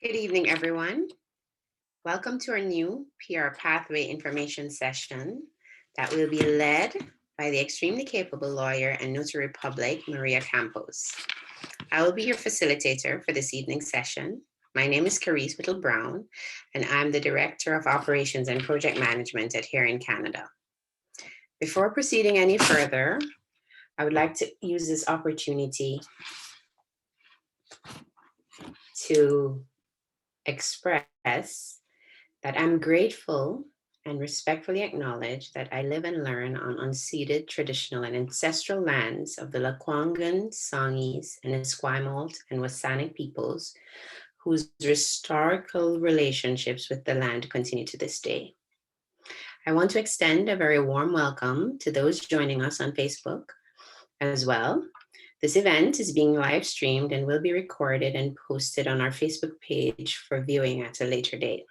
Good evening, everyone. Welcome to our new PR Pathway Information session that will be led by the extremely capable lawyer and notary public, Maria Campos. I will be your facilitator for this evening's session. My name is Carice Whittle-Brown, and I'm the Director of Operations and Project Management at Here in Canada. Before proceeding any further, I would like to use this opportunity to express that I'm grateful and respectfully acknowledge that I live and learn on unceded traditional and ancestral lands of the Lekwungen, Songhees, and Esquimalt and Wasanic peoples, whose historical relationships with the land continue to this day. I want to extend a very warm welcome to those joining us on Facebook as well. This event is being live streamed and will be recorded and posted on our Facebook page for viewing at a later date.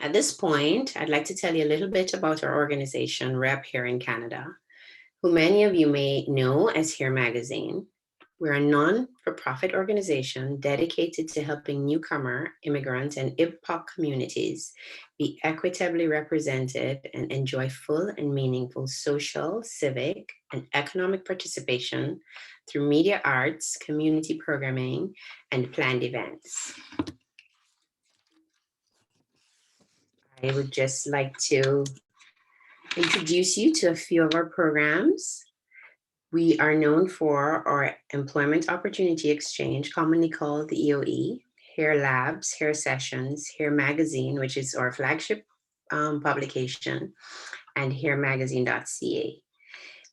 At this point, I'd like to tell you a little bit about our organization, REP Here in Canada, who many of you may know as Here Magazine. We're a non-for-profit organization dedicated to helping newcomer, immigrant, and IBPOC communities be equitably represented and enjoy full and meaningful social, civic, and economic participation through media arts, community programming, and planned events. I would just like to introduce you to a few of our programs. We are known for our Employment Opportunity Exchange, commonly called the EOE, Here Labs, Here Sessions, Here Magazine, which is our flagship publication, and HereMagazine.ca.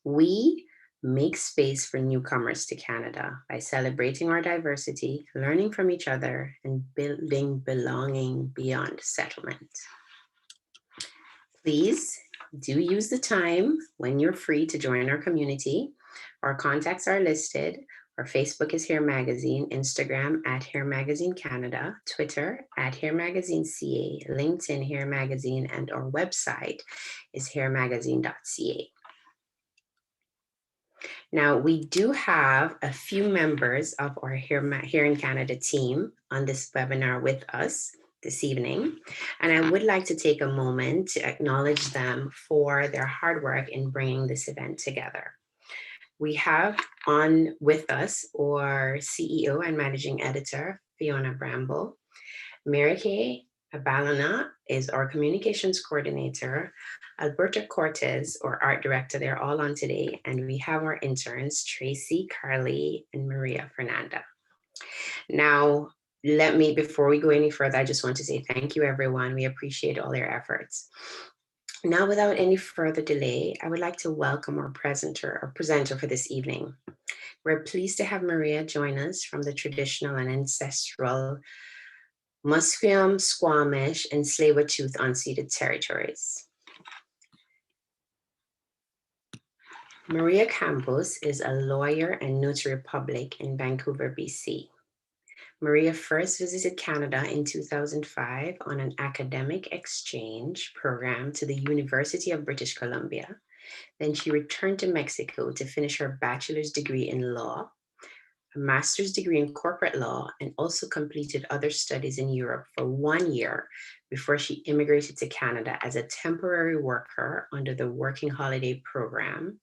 We make space for newcomers to Canada by celebrating our diversity, learning from each other, and building belonging beyond settlement. Please do use the time when you're free to join our community. Our contacts are listed. Our Facebook is Here Magazine, Instagram at Here Magazine Canada, Twitter at Here Magazine CA, LinkedIn Here Magazine, and our website is HereMagazine.ca. Now, we do have a few members of our Here in Canada team on this webinar with us this evening, and I would like to take a moment to acknowledge them for their hard work in bringing this event together. We have on with us our CEO and Managing Editor, Fiona Bramble. Maria Campos is our Communications Coordinator. Alberta Cortez, our Art Director, they're all on today, and we have our interns, Tracy, Carly, and Maria Fernanda. Now, before we go any further, I just want to say thank you, everyone. We appreciate all your efforts. Now, without any further delay, I would like to welcome our presenter for this evening. We're pleased to have Maria join us from the traditional and ancestral Musqueam, Squamish, and Tsleil-Waututh unceded territories. Maria Campos is a lawyer and notary public in Vancouver, BC. Maria first visited Canada in 2005 on an academic exchange program to the University of British Columbia. Then she returned to Mexico to finish her bachelor's degree in law, a master's degree in corporate law, and also completed other studies in Europe for 1 year before she immigrated to Canada as a temporary worker under the Working Holiday Program,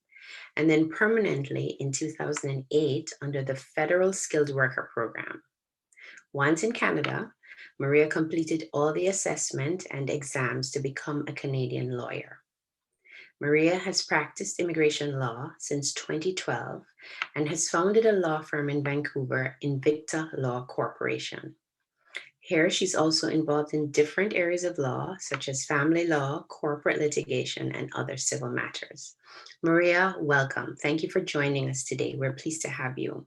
and then permanently in 2008 under the Federal Skilled Worker Program. Once in Canada, Maria completed all the assessment and exams to become a Canadian lawyer. Maria has practiced immigration law since 2012 and has founded a law firm in Vancouver, Invicta Law Corporation. Here, she's also involved in different areas of law, such as family law, corporate litigation, and other civil matters. Maria, welcome. Thank you for joining us today. We're pleased to have you.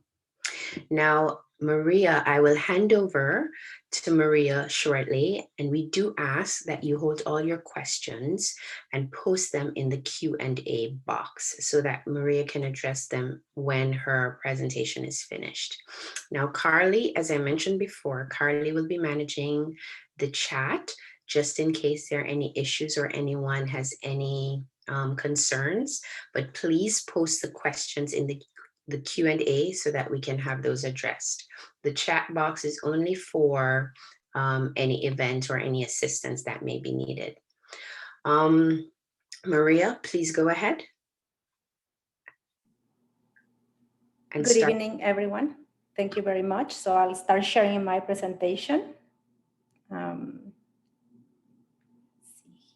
Now, Maria, I will hand over to Maria shortly, and we do ask that you hold all your questions and post them in the Q&A box so that Maria can address them when her presentation is finished. Now, Carly, as I mentioned before, Carly will be managing the chat just in case there are any issues or anyone has any concerns, but please post the questions in the the Q&A so that we can have those addressed. The chat box is only for any event or any assistance that may be needed. Maria, please go ahead. And Good evening, everyone. Thank you very much. So I'll start sharing my presentation. See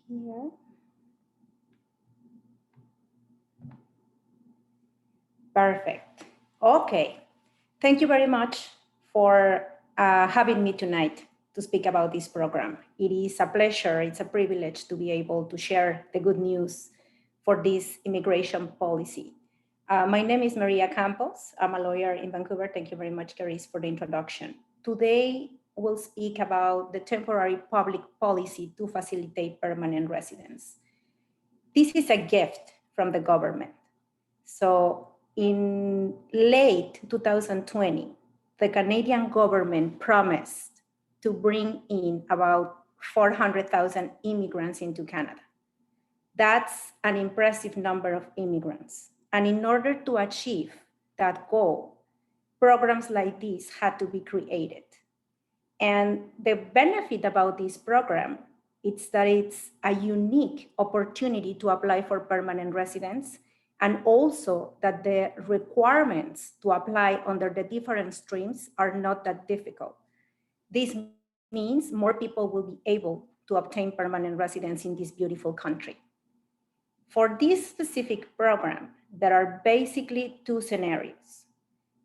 here. Perfect. Okay. Thank you very much for having me tonight to speak about this program. It is a pleasure, it's a privilege to be able to share the good news for this immigration policy. My name is Maria Campos. I'm a lawyer in Vancouver. Thank you very much, Carice, for the introduction. Today, we'll speak about the temporary public policy to facilitate permanent residence. This is a gift from the government. So in late 2020, the Canadian government promised to bring in about 400,000 immigrants into Canada. That's an impressive number of immigrants. And in order to achieve that goal, programs like this had to be created. And the benefit about this program is that it's a unique opportunity to apply for permanent residence, and also that the requirements to apply under the different streams are not that difficult. This means more people will be able to obtain permanent residence in this beautiful country. For this specific program, there are basically two scenarios.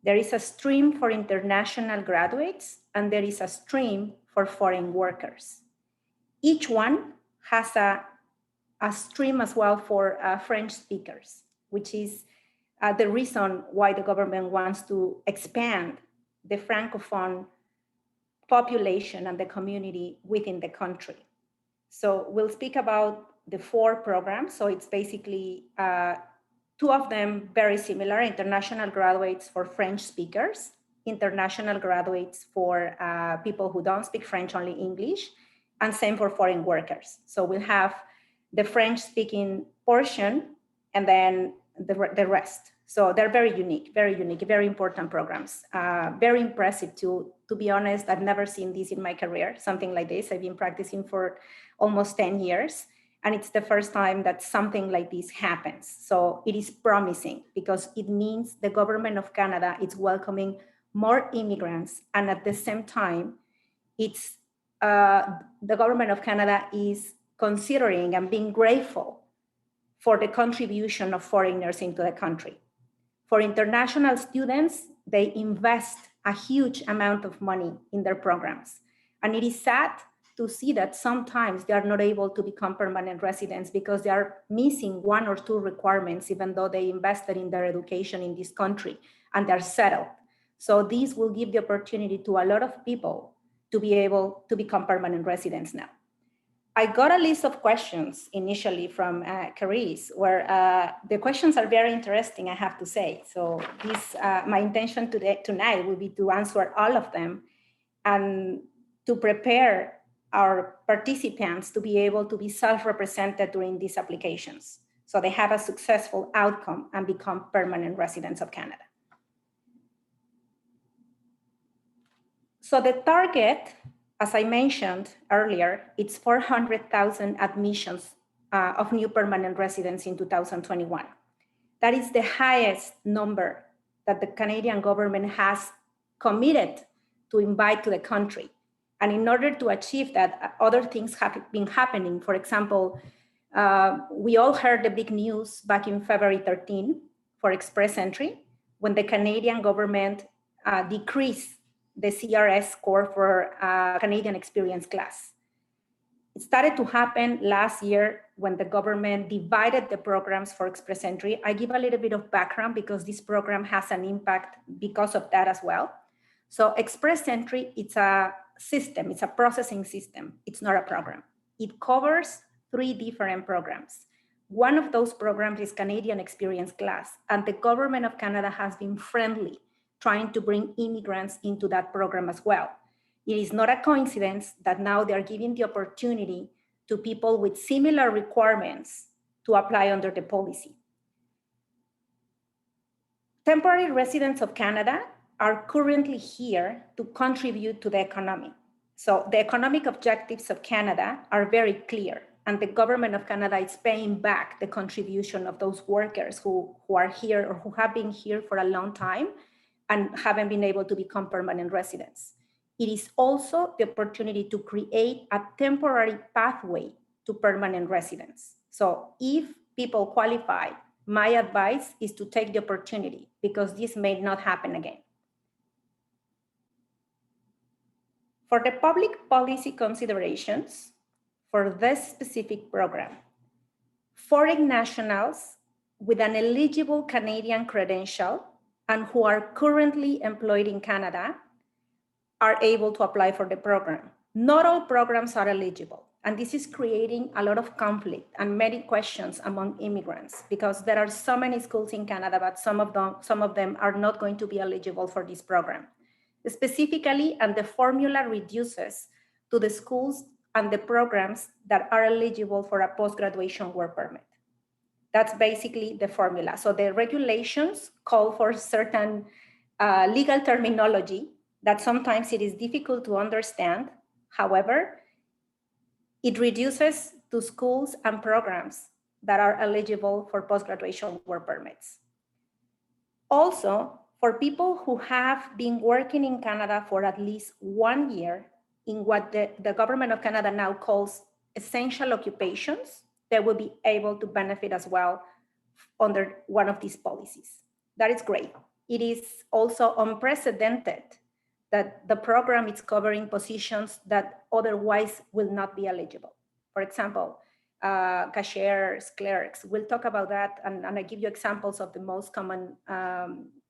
There is a stream for international graduates, and there is a stream for foreign workers. Each one has a stream as well for French speakers, which is the reason why the government wants to expand the Francophone population and the community within the country. So we'll speak about the four programs. So it's basically two of them very similar: international graduates for French speakers, international graduates for people who don't speak French, only English, and same for foreign workers. So we'll have the French speaking portion and then the rest. So they're very unique, very important programs. Very impressive to be honest. I've never seen this in my career, something like this. I've been practicing for almost 10 years. And it's the first time that something like this happens. So it is promising because it means the government of Canada is welcoming more immigrants. And at the same time, it's the government of Canada is considering and being grateful for the contribution of foreigners into the country. For international students, they invest a huge amount of money in their programs. And it is sad to see that sometimes they are not able to become permanent residents because they are missing one or two requirements, even though they invested in their education in this country and they're settled. So this will give the opportunity to a lot of people to be able to become permanent residents now. I got a list of questions initially from Carice, where the questions are very interesting, I have to say. So this, my intention tonight will be to answer all of them and to prepare our participants to be able to be self-represented during these applications, so they have a successful outcome and become permanent residents of Canada. So the target, as I mentioned earlier, it's 400,000 admissions of new permanent residents in 2021. That is the highest number that the Canadian government has committed to invite to the country. And in order to achieve that, other things have been happening. For example, we all heard the big news back in February 13 for express entry, when the Canadian government decreased the CRS score for Canadian experience class. It started to happen last year when the government divided the programs for express entry. I give a little bit of background because this program has an impact because of that as well. So express entry, it's a system, it's a processing system. It's not a program. It covers 3 different programs. One of those programs is Canadian Experience Class, and the government of Canada has been friendly, trying to bring immigrants into that program as well. It is not a coincidence that now they're giving the opportunity to people with similar requirements to apply under the policy. Temporary residents of Canada are currently here to contribute to the economy. So the economic objectives of Canada are very clear, and the government of Canada is paying back the contribution of those workers who are here or who have been here for a long time and haven't been able to become permanent residents. It is also the opportunity to create a temporary pathway to permanent residence. So if people qualify, my advice is to take the opportunity because this may not happen again. For the public policy considerations for this specific program, foreign nationals with an eligible Canadian credential and who are currently employed in Canada are able to apply for the program. Not all programs are eligible, and this is creating a lot of conflict and many questions among immigrants because there are so many schools in Canada, but some of them are not going to be eligible for this program. Specifically, and the formula reduces to the schools and the programs that are eligible for a post-graduation work permit. That's basically the formula. So the regulations call for certain legal terminology that sometimes it is difficult to understand. However, it reduces to schools and programs that are eligible for post-graduation work permits. Also, for people who have been working in Canada for at least 1 year in what the government of Canada now calls essential occupations, they will be able to benefit as well under one of these policies. That is great. It is also unprecedented that the program is covering positions that otherwise will not be eligible. For example, cashiers, clerks. We'll talk about that, and I give you examples of the most common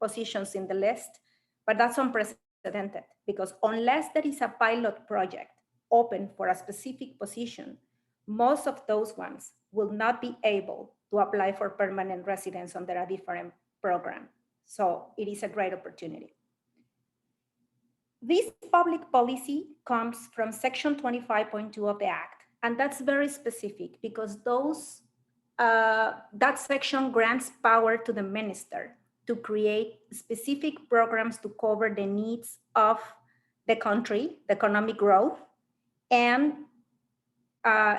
positions in the list, but that's unprecedented because unless there is a pilot project open for a specific position, most of those ones will not be able to apply for permanent residence under a different program. So it is a great opportunity. This public policy comes from Section 25.2 of the Act, and that's very specific because that section grants power to the minister to create specific programs to cover the needs of the country, the economic growth, and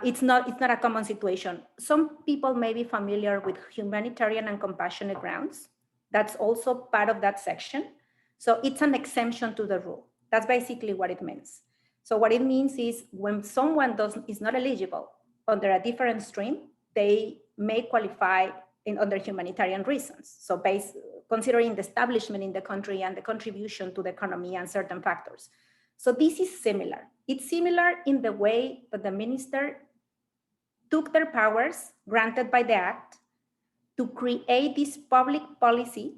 it's not a common situation. Some people may be familiar with humanitarian and compassionate grounds. That's also part of that section. So it's an exemption to the rule. That's basically what it means. So what it means is when someone is not eligible under a different stream, they may qualify under humanitarian reasons. So considering the establishment in the country and the contribution to the economy and certain factors. So this is similar. It's similar in the way that the minister took their powers granted by the Act to create this public policy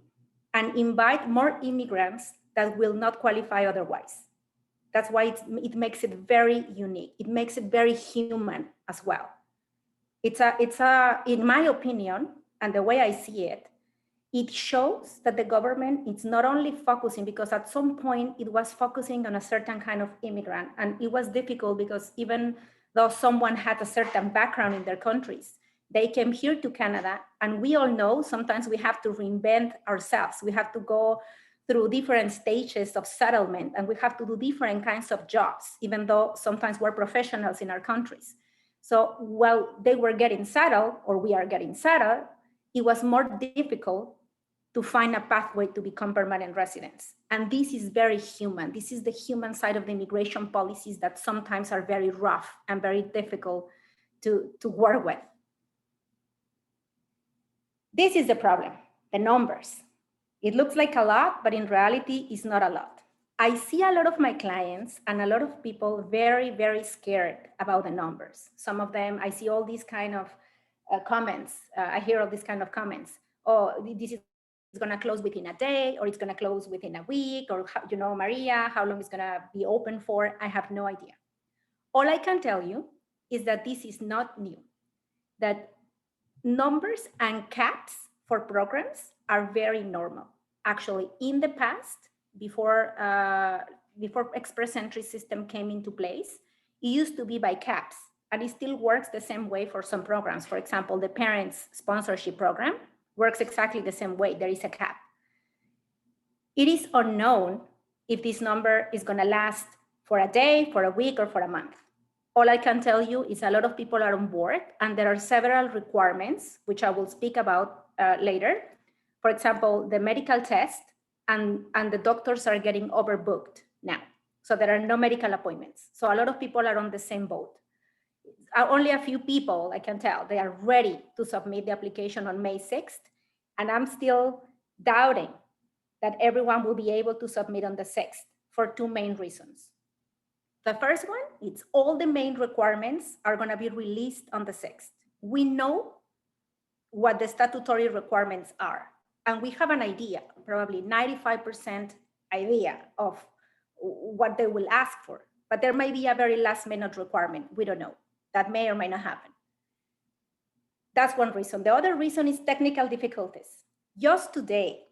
and invite more immigrants that will not qualify otherwise. That's why it makes it very unique. It makes it very human as well. It's in my opinion, and the way I see it, it shows that the government is not only focusing, because at some point it was focusing on a certain kind of immigrant, and it was difficult because even though someone had a certain background in their countries, they came here to Canada, and we all know sometimes we have to reinvent ourselves. We have to go through different stages of settlement, and we have to do different kinds of jobs, even though sometimes we're professionals in our countries. So while they were getting settled, or we are getting settled, it was more difficult to find a pathway to become permanent residents. And this is very human. This is the human side of the immigration policies that sometimes are very rough and very difficult to work with. This is the problem, the numbers. It looks like a lot, but in reality, it's not a lot. I see a lot of my clients and a lot of people very, very scared about the numbers. Some of them, I see all these kind of comments. I hear all these kind of comments. Oh, this is going to close within a day, or it's going to close within a week, or, you know, Maria, how long it's going to be open for? I have no idea. All I can tell you is that this is not new, that numbers and caps for programs are very normal. Actually, in the past, before express entry system came into place, it used to be by caps, and it still works the same way for some programs. For example, the parents sponsorship program works exactly the same way. There is a cap. It is unknown if this number is going to last for a day, for a week, or for a month. All I can tell you is a lot of people are on board, and there are several requirements, which I will speak about later. For example, the medical test, and the doctors are getting overbooked now. So there are no medical appointments. So a lot of people are on the same boat. Only a few people, I can tell, they are ready to submit the application on May 6th. And I'm still doubting that everyone will be able to submit on the 6th for two main reasons. The first one, it's all the main requirements are going to be released on the 6th. We know what the statutory requirements are, and we have an idea, probably 95% idea of what they will ask for, but there may be a very last minute requirement. We don't know. That may or may not happen. That's one reason. The other reason is technical difficulties. Just today,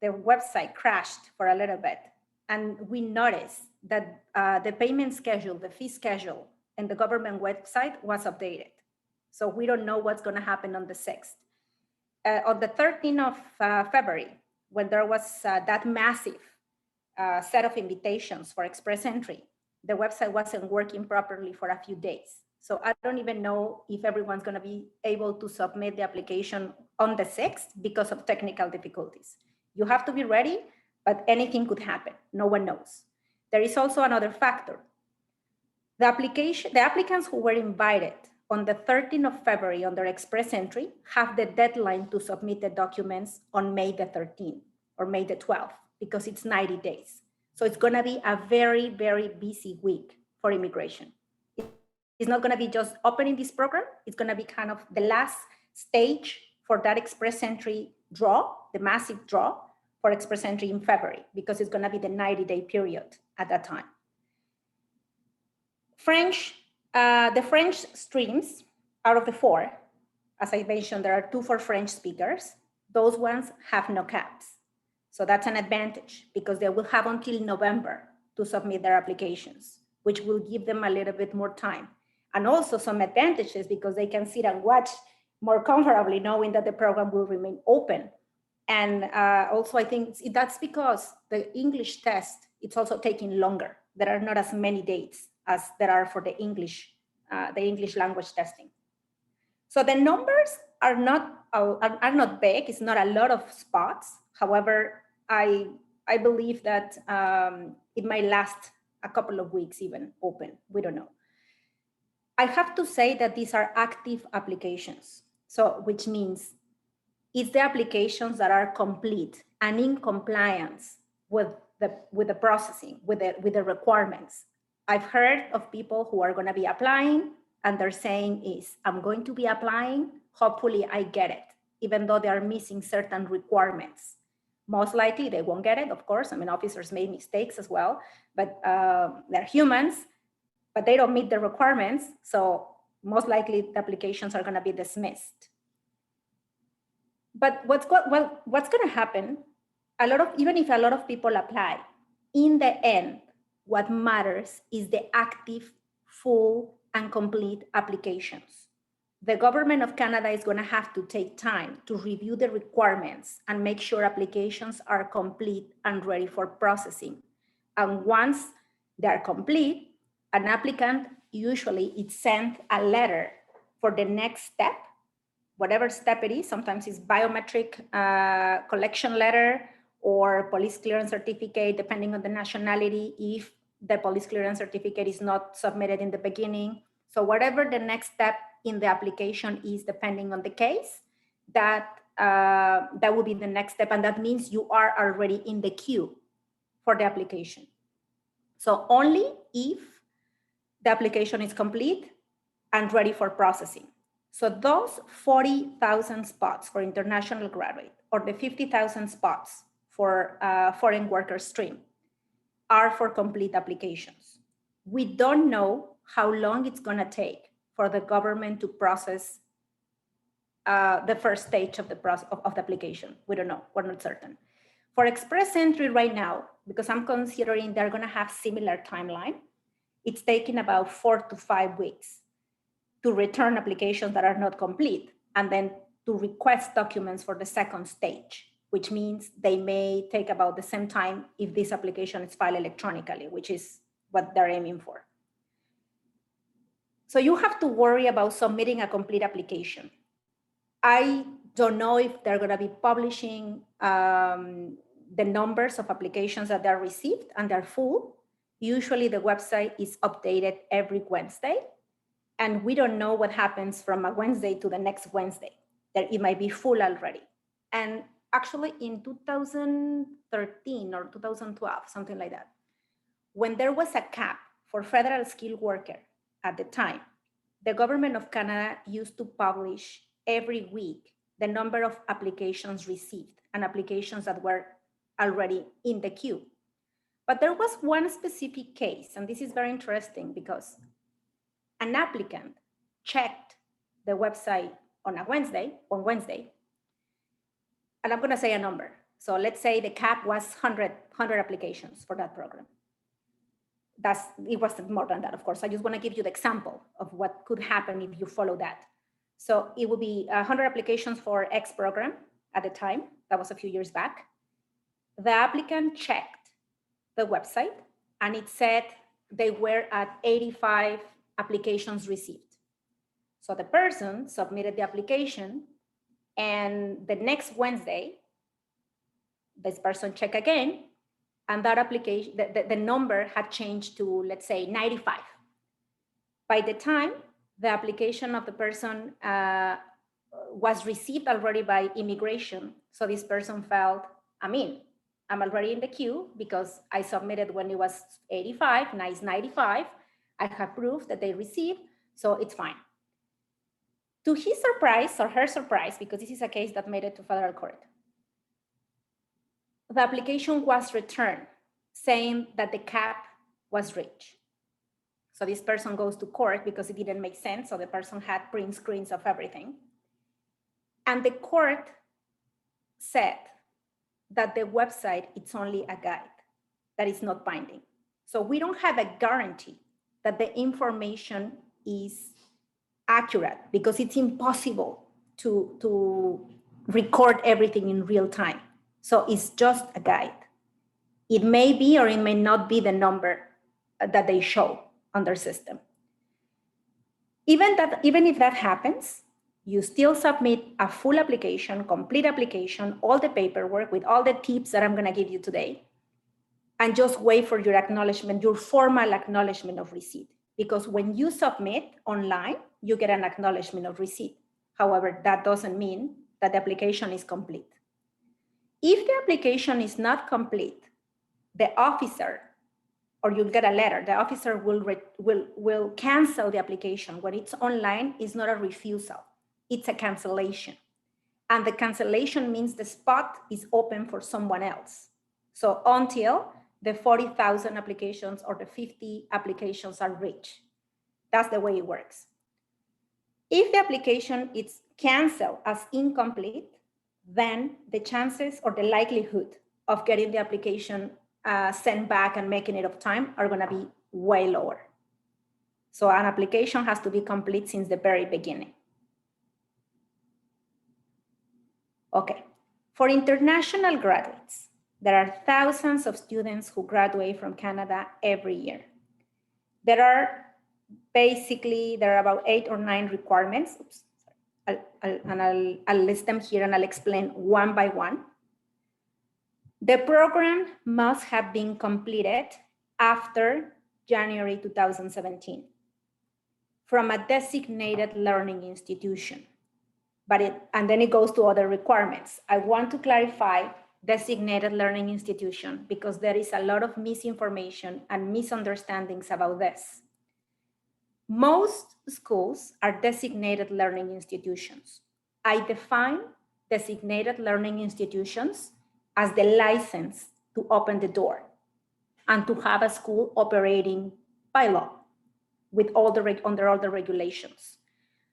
the website crashed for a little bit, and we noticed that the payment schedule, the fee schedule, and the government website was updated. So we don't know what's going to happen on the 6th. On the 13th of February, when there was that massive set of invitations for express entry, the website wasn't working properly for a few days. So I don't even know if everyone's going to be able to submit the application on the 6th because of technical difficulties. You have to be ready, but anything could happen. No one knows. There is also another factor. The applicants who were invited on the 13th of February on their express entry have the deadline to submit the documents on May the 13th or May the 12th, because it's 90 days. So it's going to be a very, very busy week for immigration. It's not going to be just opening this program. It's going to be kind of the last stage for that express entry draw, the massive draw for express entry in February, because it's going to be the 90-day period at that time. The French streams, out of the 4, as I mentioned, there are 2 for French speakers. Those ones have no caps. So that's an advantage, because they will have until November to submit their applications, which will give them a little bit more time. And also some advantages, because they can sit and watch more comfortably, knowing that the program will remain open. And also I think that's because the English test, it's also taking longer. There are not as many dates as there are for the English language testing. So the numbers are not big. It's not a lot of spots. However, I believe that it might last a couple of weeks even open. We don't know. I have to say that these are active applications. So which means it's the applications that are complete and in compliance with the processing, with the requirements. I've heard of people who are going to be applying, and they're saying is, I'm going to be applying, hopefully I get it, even though they are missing certain requirements. Most likely they won't get it, of course. I mean, officers make mistakes as well, but they're humans, but they don't meet the requirements. So most likely the applications are going to be dismissed. But what's going to happen, even if a lot of people apply, in the end, what matters is the active, full, and complete applications. The government of Canada is going to have to take time to review the requirements and make sure applications are complete and ready for processing. And once they're complete, an applicant usually is sent a letter for the next step, whatever step it is. Sometimes it's biometric collection letter or police clearance certificate, depending on the nationality, if the police clearance certificate is not submitted in the beginning. So whatever the next step in the application is, depending on the case, that will be the next step. And that means you are already in the queue for the application. So only if the application is complete and ready for processing. So those 40,000 spots for international graduate, or the 50,000 spots for foreign worker stream, are for complete applications. We don't know how long it's going to take for the government to process the first stage of the process of the application. We don't know. We're not certain. For express entry right now, because I'm considering they're going to have similar timeline, it's taking about 4 to 5 weeks to return applications that are not complete, and then to request documents for the second stage. which means they may take about the same time if this application is filed electronically, which is what they're aiming for. So you have to worry about submitting a complete application. I don't know if they're going to be publishing the numbers of applications that are received, and they're full. Usually the website is updated every Wednesday, and we don't know what happens from a Wednesday to the next Wednesday, that it might be full already. And actually in 2013 or 2012, something like that, when there was a cap for federal skilled worker at the time, the government of Canada used to publish every week the number of applications received and applications that were already in the queue. But there was one specific case, and this is very interesting because an applicant checked the website on Wednesday, and I'm going to say a number. So let's say the cap was 100 applications for that program. It wasn't more than that, of course. I just want to give you the example of what could happen if you follow that. So it would be 100 applications for X program at the time. That was a few years back. The applicant checked the website and it said they were at 85 applications received. So the person submitted the application, and the next Wednesday, this person checked again, and that application, the number had changed to, let's say, 95. By the time the application of the person was received already by immigration, so this person felt, I'm already in the queue because I submitted when it was 85, now it's 95. I have proof that they received, so it's fine. To his surprise, or her surprise, because this is a case that made it to federal court, the application was returned saying that the cap was reached. So this person goes to court because it didn't make sense. So the person had print screens of everything. And the court said that the website, it's only a guide, that is not binding. So we don't have a guarantee that the information is accurate because it's impossible to record everything in real time. So it's just a guide. It may be or it may not be the number that they show on their system. Even if that happens, you still submit a full application, complete application, all the paperwork with all the tips that I'm going to give you today, and just wait for your acknowledgement, your formal acknowledgement of receipt. Because when you submit online, you get an acknowledgement of receipt. However, that doesn't mean that the application is complete. If the application is not complete, the officer, or you'll get a letter, the officer will cancel the application. When it's online, it's not a refusal, it's a cancellation. And the cancellation means the spot is open for someone else. So until the 40,000 applications or the 50 applications are reached. That's the way it works. If the application is canceled as incomplete, then the chances or the likelihood of getting the application sent back and making it of time are going to be way lower. So an application has to be complete since the very beginning. Okay, for international graduates, there are thousands of students who graduate from Canada every year. There are about 8 or 9 requirements. Oops, I'll list them here and I'll explain one by one. The program must have been completed after January 2017 from a designated learning institution. And then it goes to other requirements. I want to clarify designated learning institution because there is a lot of misinformation and misunderstandings about this. Most schools are designated learning institutions. I define designated learning institutions as the license to open the door and to have a school operating by law with under all the regulations.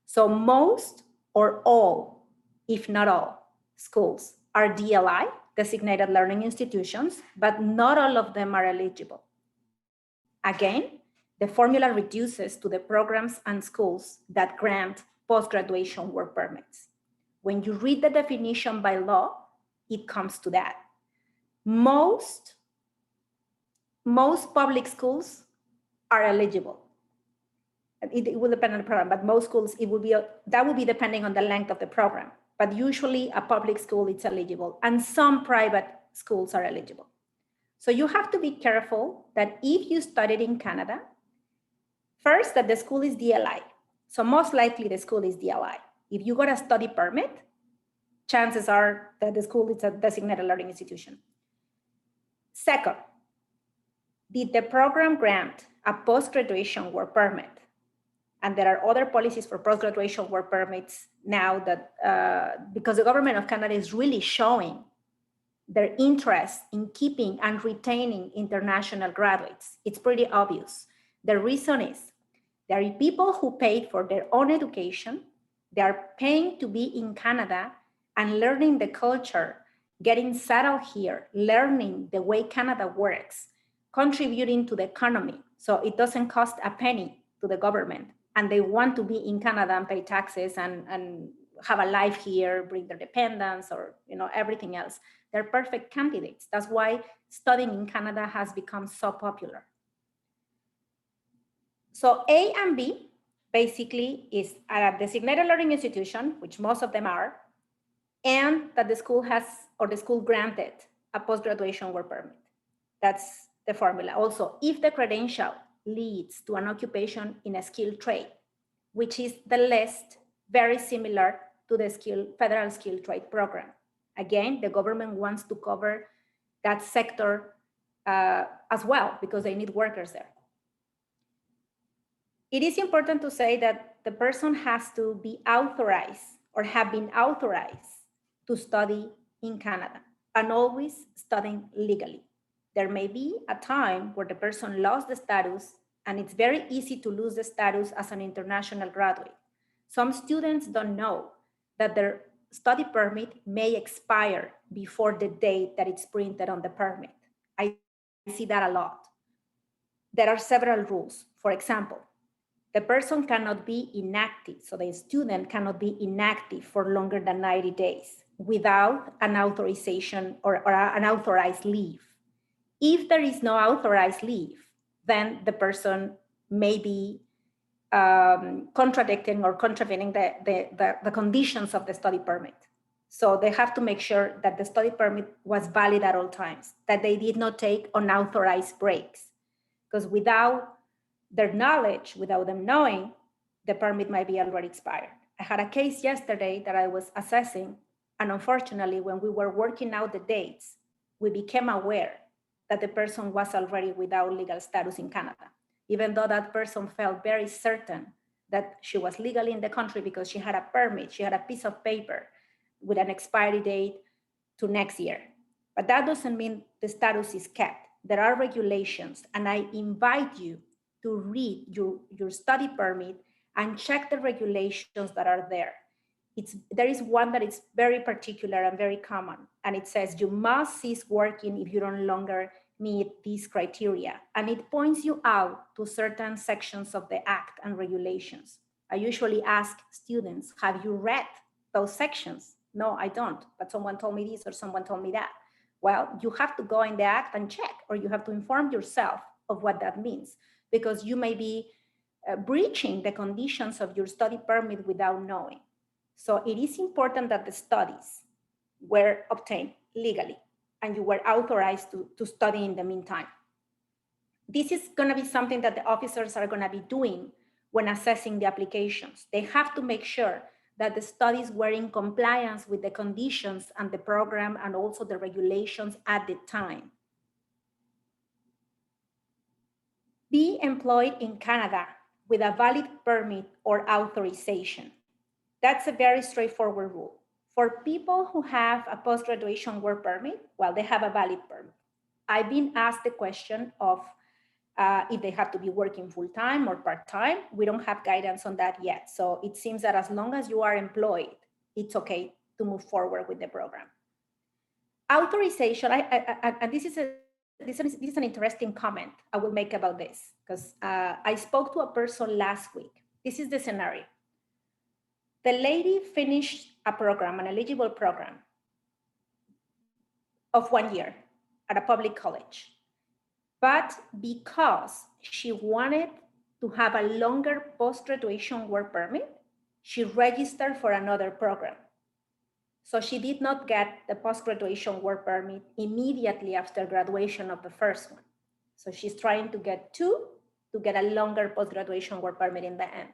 So most or all, if not all, schools are DLI, designated learning institutions, but not all of them are eligible. Again, the formula reduces to the programs and schools that grant post-graduation work permits. When you read the definition by law, it comes to that. Most public schools are eligible. It will depend on the program, but most schools, that will be depending on the length of the program. But usually a public school, it's eligible, and some private schools are eligible. So you have to be careful that if you studied in Canada, first, that the school is DLI. So most likely the school is DLI. If you got a study permit, chances are that the school is a designated learning institution. Second, did the program grant a post-graduation work permit? And there are other policies for post-graduation work permits now that, because the government of Canada is really showing their interest in keeping and retaining international graduates. It's pretty obvious. The reason is there are people who paid for their own education. They are paying to be in Canada and learning the culture, getting settled here, learning the way Canada works, contributing to the economy. So it doesn't cost a penny to the government. And they want to be in Canada and pay taxes and have a life here, bring their dependents or everything else. They're perfect candidates. That's why studying in Canada has become so popular. So A and B basically is a designated learning institution, which most of them are, and that the school has, or the school granted a post-graduation work permit. That's the formula. Also, if the credential leads to an occupation in a skilled trade, which is the list very similar to the federal skilled trade program. Again, the government wants to cover that sector as well because they need workers there. It is important to say that the person has to be authorized or have been authorized to study in Canada and always studying legally. There may be a time where the person lost the status, and it's very easy to lose the status as an international graduate. Some students don't know that their study permit may expire before the date that it's printed on the permit. I see that a lot. There are several rules. For example, the person cannot be inactive, so the student cannot be inactive for longer than 90 days without an authorization or an authorized leave. If there is no authorized leave, then the person may be contradicting or contravening the conditions of the study permit. So they have to make sure that the study permit was valid at all times, that they did not take unauthorized breaks, because without their knowledge, without them knowing, the permit might be already expired. I had a case yesterday that I was assessing, and unfortunately, when we were working out the dates, we became aware that the person was already without legal status in Canada, even though that person felt very certain that she was legally in the country because she had a permit, she had a piece of paper with an expiry date to next year. But that doesn't mean the status is kept. There are regulations, and I invite you to read your study permit and check the regulations that are there. There is one that is very particular and very common, and it says you must cease working if you no longer meet these criteria. And it points you out to certain sections of the Act and regulations. I usually ask students, have you read those sections? No, I don't, but someone told me this or someone told me that. Well, you have to go in the Act and check, or you have to inform yourself of what that means, because you may be breaching the conditions of your study permit without knowing. So it is important that the studies were obtained legally and you were authorized to study in the meantime. This is going to be something that the officers are going to be doing when assessing the applications. They have to make sure that the studies were in compliance with the conditions and the program and also the regulations at the time. Be employed in Canada with a valid permit or authorization. That's a very straightforward rule. For people who have a post-graduation work permit, well, they have a valid permit. I've been asked the question of if they have to be working full-time or part-time. We don't have guidance on that yet. So it seems that as long as you are employed, it's okay to move forward with the program. Authorization, and this is an interesting comment I will make about this, because I spoke to a person last week. This is the scenario. The lady finished a program, an eligible program. of 1 year at a public college. But because she wanted to have a longer post-graduation work permit, she registered for another program. So she did not get the post-graduation work permit immediately after graduation of the first one. So she's trying to get two to get a longer post-graduation work permit in the end.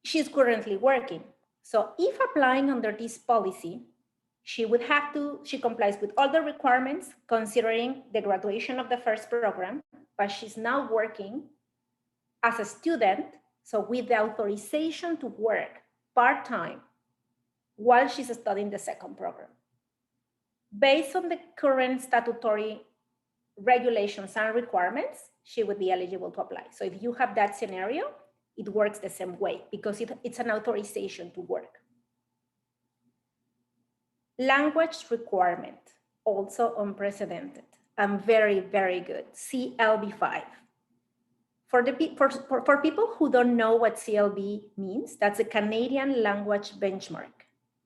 She's currently working. So if applying under this policy, she complies with all the requirements considering the graduation of the first program, but she's now working as a student, so with the authorization to work part-time while she's studying the second program. Based on the current statutory regulations and requirements, she would be eligible to apply. So if you have that scenario, it works the same way because it's an authorization to work. Language requirement, also unprecedented and very, very good, CLB5. For people who don't know what CLB means, that's a Canadian language benchmark.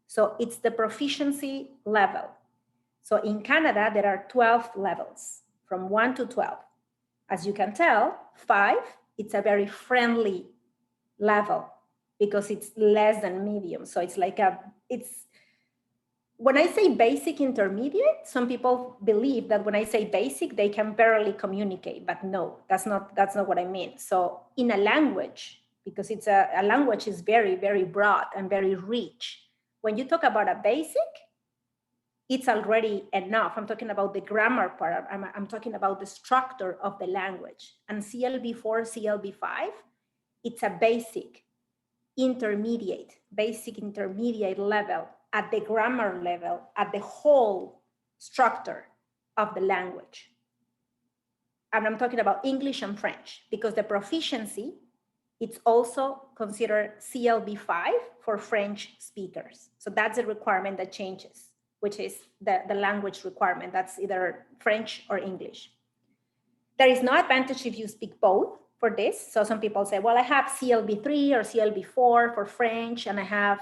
So it's the proficiency level. So in Canada, there are 12 levels from 1 to 12. As you can tell, 5, it's a very friendly level because it's less than medium. So it's like when I say basic intermediate, some people believe that when I say basic, they can barely communicate, but no, that's not what I mean. So in a language, because it's a language is very, very broad and very rich. When you talk about a basic, it's already enough. I'm talking about the grammar part. I'm talking about the structure of the language. And CLB4, CLB5, it's a basic intermediate level at the grammar level, at the whole structure of the language. And I'm talking about English and French because the proficiency, it's also considered CLB5 for French speakers. So that's a requirement that changes, which is the language requirement. That's either French or English. There is no advantage if you speak both for this. So some people say, well, I have CLB3 or CLB4 for French, and I have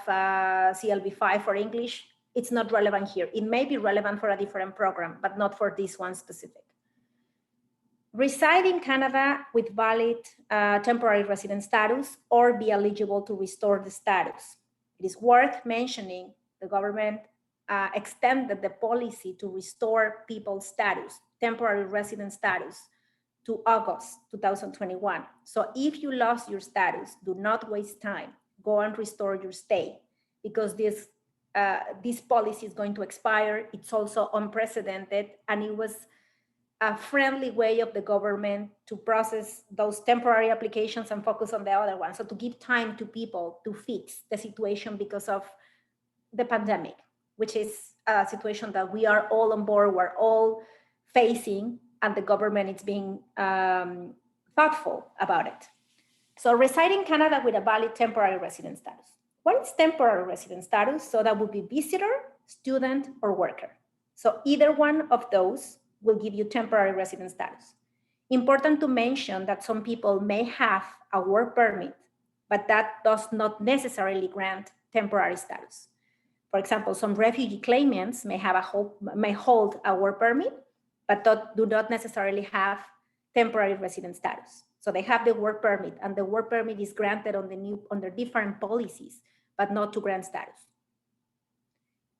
CLB5 for English. It's not relevant here. It may be relevant for a different program, but not for this one specific. Reside in Canada with valid temporary resident status or be eligible to restore the status. It is worth mentioning the government extended the policy to restore people's status, temporary resident status, to August 2021. So if you lost your status, do not waste time. Go and restore your stay because this policy is going to expire. It's also unprecedented, and it was a friendly way of the government to process those temporary applications and focus on the other ones. So to give time to people to fix the situation because of the pandemic, which is a situation that we are all on board, we're all facing, and the government is being thoughtful about it. So reside in Canada with a valid temporary resident status. What is temporary resident status? So that would be visitor, student, or worker. So either one of those will give you temporary resident status. Important to mention that some people may have a work permit, but that does not necessarily grant temporary status. For example, some refugee claimants may hold a work permit, but do not necessarily have temporary resident status. So they have the work permit, and the work permit is granted under different policies, but not to grant status.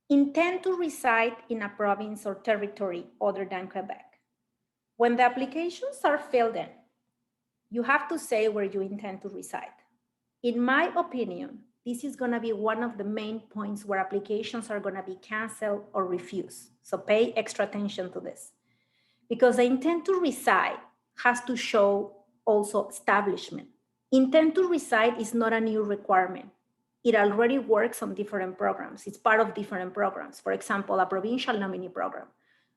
Intend to reside in a province or territory other than Quebec. When the applications are filled in, you have to say where you intend to reside. In my opinion, this is going to be one of the main points where applications are going to be canceled or refused. So pay extra attention to this. Because the intent to reside has to show also establishment. Intent to reside is not a new requirement. It already works on different programs. It's part of different programs. For example, a provincial nominee program.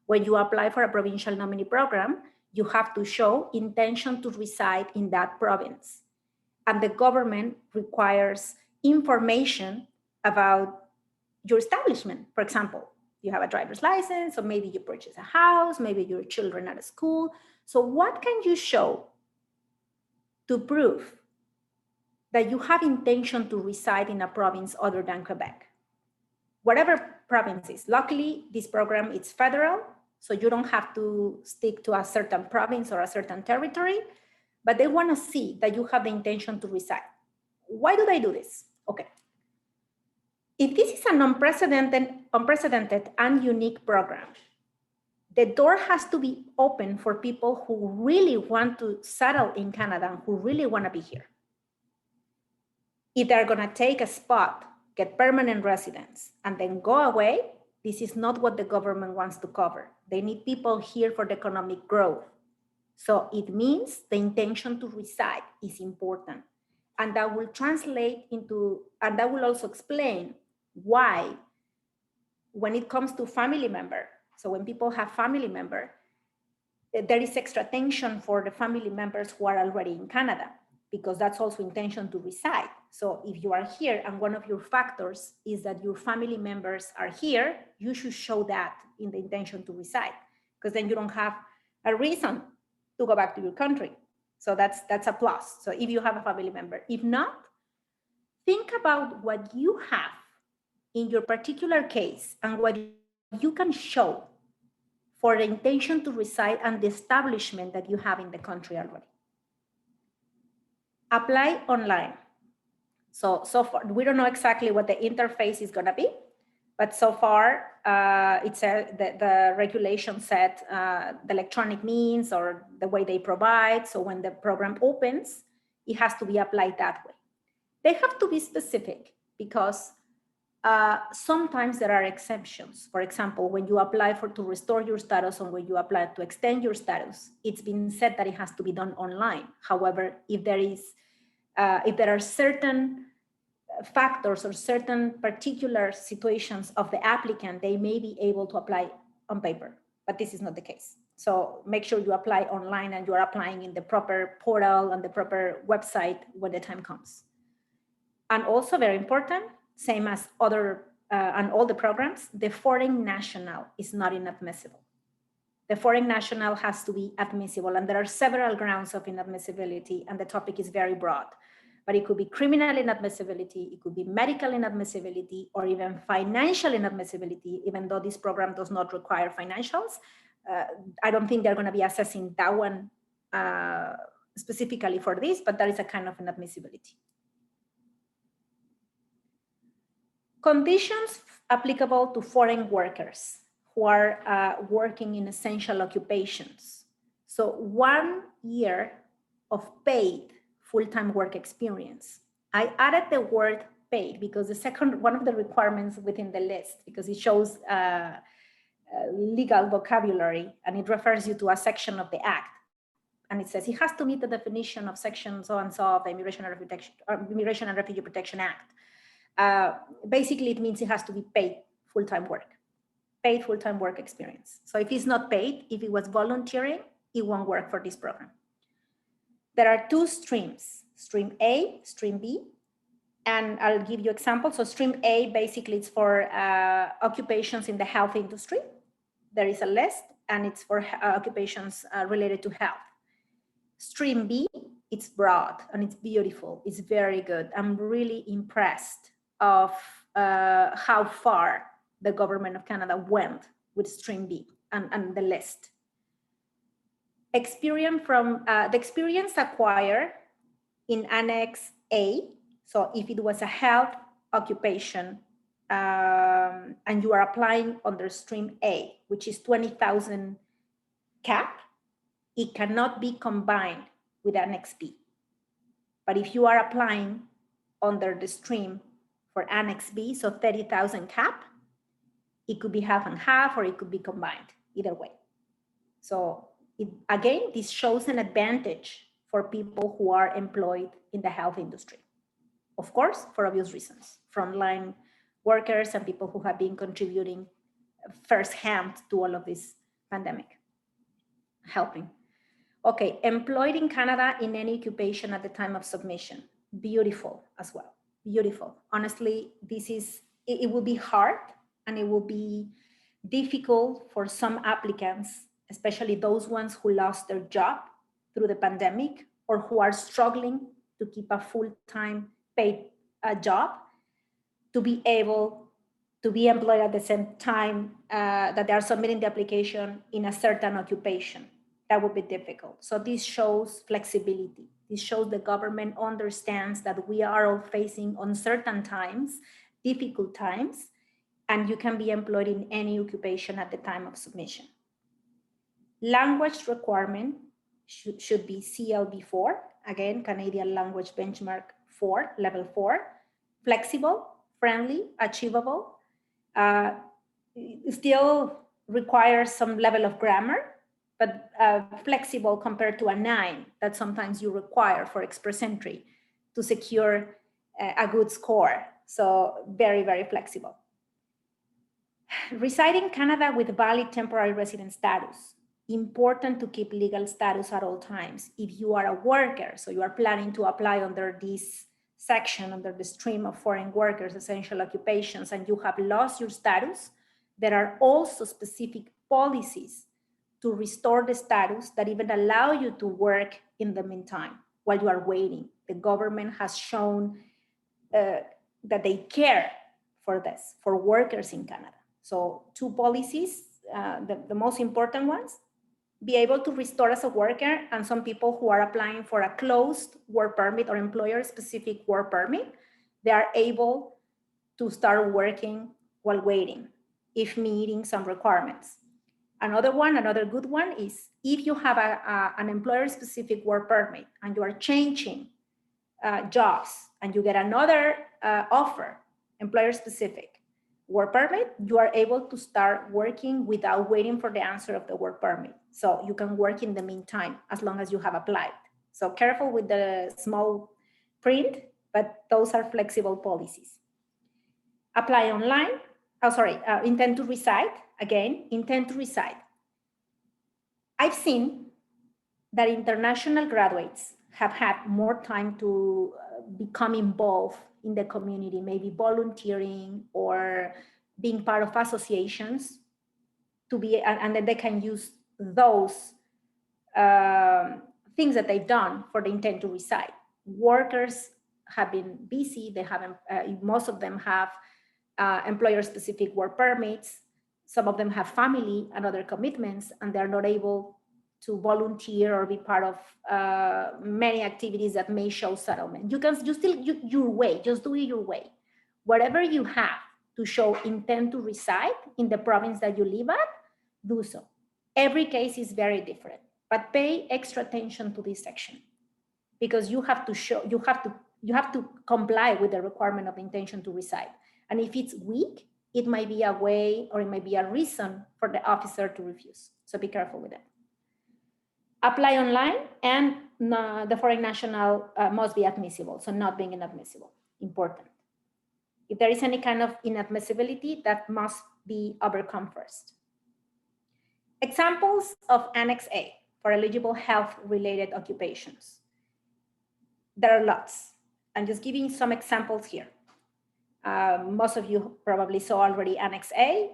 When you apply for a provincial nominee program, you have to show intention to reside in that province. And the government requires information about your establishment. For example, you have a driver's license, or maybe you purchase a house, maybe your children are at school. So what can you show to prove that you have intention to reside in a province other than Quebec? Whatever provinces. Luckily, this program is federal, so you don't have to stick to a certain province or a certain territory, but they want to see that you have the intention to reside. Why do they do this? Okay. If this is an unprecedented and unique program, the door has to be open for people who really want to settle in Canada and who really want to be here. If they're going to take a spot, get permanent residence, and then go away, this is not what the government wants to cover. They need people here for the economic growth. So it means the intention to reside is important. And that will translate into, and that will also explain why, when it comes to family member, so when people have family member, there is extra tension for the family members who are already in Canada, because that's also intention to reside. So if you are here and one of your factors is that your family members are here, you should show that in the intention to reside, because then you don't have a reason to go back to your country. So that's a plus. So if you have a family member, if not, think about what you have in your particular case and what you can show for the intention to reside and the establishment that you have in the country already. Apply online. So far, we don't know exactly what the interface is going to be, but so far, the regulation said the electronic means or the way they provide. So when the program opens, it has to be applied that way. They have to be specific because sometimes there are exceptions. For example, when you apply to restore your status or when you apply to extend your status, it's been said that it has to be done online. However, if there are certain factors or certain particular situations of the applicant, they may be able to apply on paper, but this is not the case. So make sure you apply online and you are applying in the proper portal and the proper website when the time comes. And also very important, same as other and all the programs, the foreign national is not inadmissible. The foreign national has to be admissible, and there are several grounds of inadmissibility, and the topic is very broad. But it could be criminal inadmissibility, it could be medical inadmissibility, or even financial inadmissibility, even though this program does not require financials. I don't think they're going to be assessing that one specifically for this, but that is a kind of inadmissibility. Conditions applicable to foreign workers who are working in essential occupations. So 1 year of paid full-time work experience. I added the word paid because one of the requirements within the list, because it shows legal vocabulary and it refers you to a section of the act. And it says it has to meet the definition of section so-and-so of the Immigration and Refugee Protection Act. Basically, it means it has to be paid full-time work experience. So if it's not paid, if it was volunteering, it won't work for this program. There are 2 streams, stream A, stream B, and I'll give you examples. So stream A, basically it's for occupations in the health industry. There is a list and it's for occupations related to health. Stream B, it's broad and it's beautiful. It's very good. I'm really impressed of how far the government of Canada went with stream B and the list. Experience from the experience acquired in Annex A. So if it was a health occupation and you are applying under stream A, which is 20,000 cap, it cannot be combined with Annex B. But if you are applying under the stream for Annex B, so 30,000 cap, it could be half and half, or it could be combined, either way. So again, this shows an advantage for people who are employed in the health industry. Of course, for obvious reasons, frontline workers and people who have been contributing firsthand to all of this pandemic, helping. Okay, employed in Canada in any occupation at the time of submission. Beautiful as well, beautiful. Honestly, it will be hard and it will be difficult for some applicants, especially those ones who lost their job through the pandemic or who are struggling to keep a full-time paid job, to be able to be employed at the same time that they are submitting the application in a certain occupation. That would be difficult. So this shows flexibility. This shows the government understands that we are all facing uncertain times, difficult times, and you can be employed in any occupation at the time of submission. Language requirement should be CLB4, again, Canadian Language Benchmark 4, level 4, flexible, friendly, achievable, still requires some level of grammar, but flexible compared to a 9 that sometimes you require for express entry to secure a good score. So very, very flexible. Reside in Canada with valid temporary resident status. Important to keep legal status at all times. If you are a worker, so you are planning to apply under this section, under the stream of foreign workers, essential occupations, and you have lost your status, there are also specific policies to restore the status that even allow you to work in the meantime while you are waiting. The government has shown that they care for this, for workers in Canada. So 2 policies, the most important ones, be able to restore as a worker, and some people who are applying for a closed work permit or employer-specific work permit, they are able to start working while waiting, if meeting some requirements. Another good one is if you have an employer-specific work permit and you are changing jobs and you get another offer, employer-specific work permit, you are able to start working without waiting for the answer of the work permit. So you can work in the meantime as long as you have applied. So careful with the small print, but those are flexible policies. Apply online. Intend to reside. Again, intend to reside. I've seen that international graduates have had more time to become involved in the community, maybe volunteering or being part of associations to be, and then they can use those things that they've done for the intent to reside. Workers have been busy. They haven't, most of them have employer-specific work permits. Some of them have family and other commitments, and they're not able to volunteer or be part of many activities that may show settlement. Your way, just do it your way. Whatever you have to show intent to reside in the province that you live at, do so. Every case is very different, but pay extra attention to this section because you have to comply with the requirement of intention to reside. And if it's weak, it might be a way or it might be a reason for the officer to refuse. So be careful with that. Apply online, and the foreign national must be admissible, so not being inadmissible, important. If there is any kind of inadmissibility, that must be overcome first. Examples of Annex A for eligible health-related occupations. There are lots. I'm just giving some examples here. Most of you probably saw already Annex A.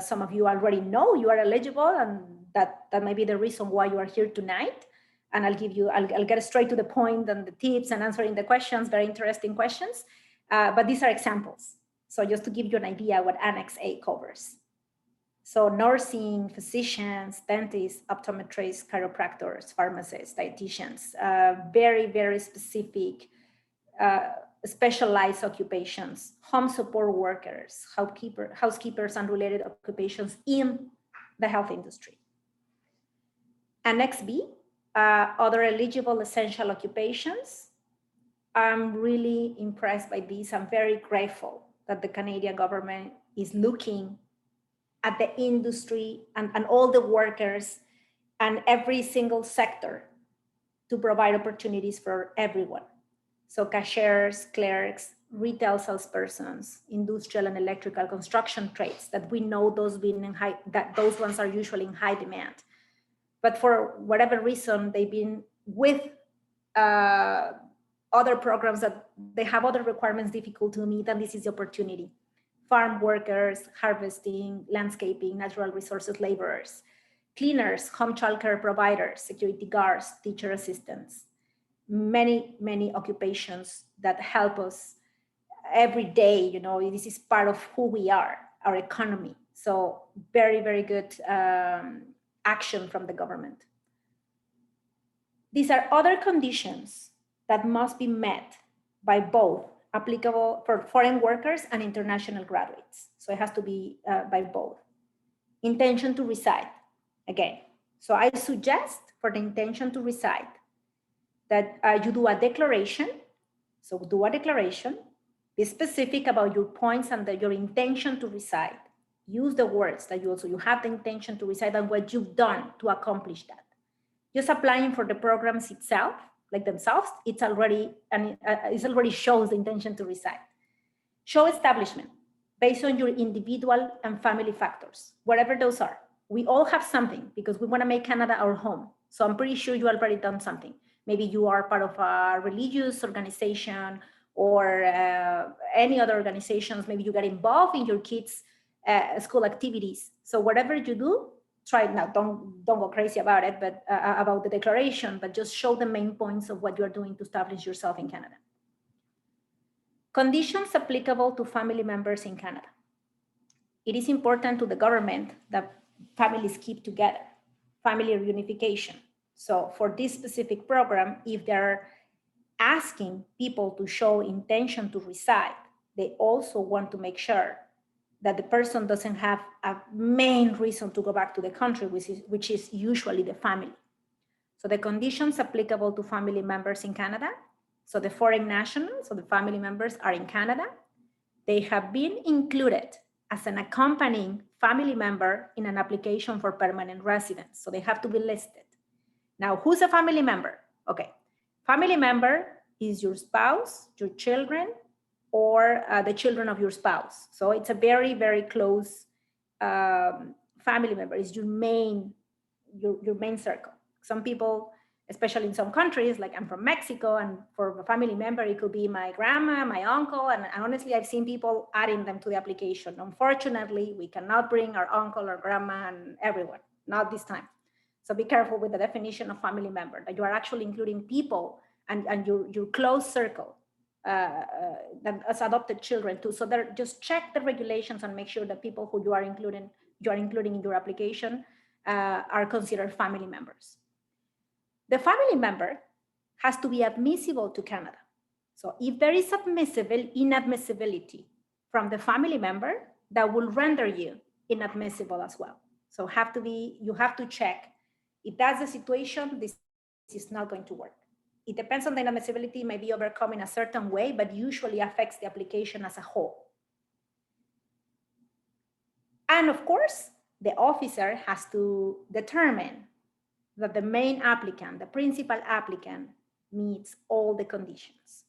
Some of you already know you are eligible, and that might be the reason why you are here tonight. And I'll get straight to the point and the tips and answering the questions, very interesting questions. But these are examples. So just to give you an idea what Annex A covers. So nursing, physicians, dentists, optometrists, chiropractors, pharmacists, dietitians, very, very specific, specialized occupations, home support workers, housekeepers, and related occupations in the health industry. Annex B, other eligible essential occupations. I'm really impressed by this. I'm very grateful that the Canadian government is looking at the industry and all the workers and every single sector to provide opportunities for everyone. So cashiers, clerks, retail salespersons, industrial and electrical construction trades that we know those ones are usually in high demand. But for whatever reason, they've been with other programs that they have other requirements difficult to meet, and this is the opportunity. Farm workers, harvesting, landscaping, natural resources laborers, cleaners, home childcare providers, security guards, teacher assistants, many, many occupations that help us every day. You know, this is part of who we are. our economy. So very, very good action from the government. These are other conditions that must be met by both, applicable for foreign workers and international graduates. So it has to be by both. Intention to reside, again. So I suggest for the intention to reside that you do a declaration. So do a declaration, be specific about your points and your intention to reside. Use the words that you have the intention to reside and what you've done to accomplish that. Just applying for the programs itself, like themselves, it's already shows the intention to reside. Show establishment based on your individual and family factors, whatever those are. We all have something because we want to make Canada our home. So I'm pretty sure you already done something. Maybe you are part of a religious organization or any other organizations. Maybe you get involved in your kids' school activities. So whatever you do, try it now. Don't go crazy about it, but about the declaration, but just show the main points of what you are doing to establish yourself in Canada. Conditions applicable to family members in Canada. It is important to the government that families keep together, family reunification. So for this specific program, if they're asking people to show intention to reside, they also want to make sure that the person doesn't have a main reason to go back to the country, which is usually the family. So the conditions applicable to family members in Canada, so the foreign nationals, so the family members are in Canada, they have been included as an accompanying family member in an application for permanent residence. So they have to be listed. Now, who's a family member? Okay, family member is your spouse, your children, or the children of your spouse. So it's a very, very close family member. It's your main circle. Some people, especially in some countries, like I'm from Mexico, and for a family member, it could be my grandma, my uncle, and honestly, I've seen people adding them to the application. Unfortunately, we cannot bring our uncle or grandma and everyone, not this time. So be careful with the definition of family member, that you are actually including people and your close circle that as adopted children too. So just check the regulations and make sure that people who you are including in your application are considered family members. The family member has to be admissible to Canada. So if there is inadmissibility from the family member, that will render you inadmissible as well. So you have to check if that's the situation, this is not going to work. It depends on the inadmissibility, may be overcome in a certain way, but usually affects the application as a whole. And of course, the officer has to determine that the main applicant, the principal applicant, meets all the conditions.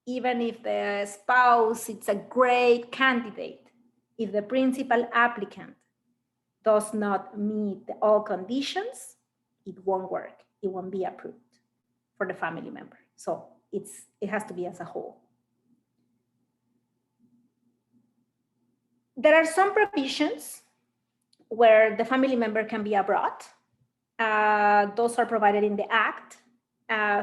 Even if the spouse is a great candidate, if the principal applicant does not meet all conditions, it won't work. It won't be approved for the family member. So it has to be as a whole. There are some provisions where the family member can be abroad. Those are provided in the Act.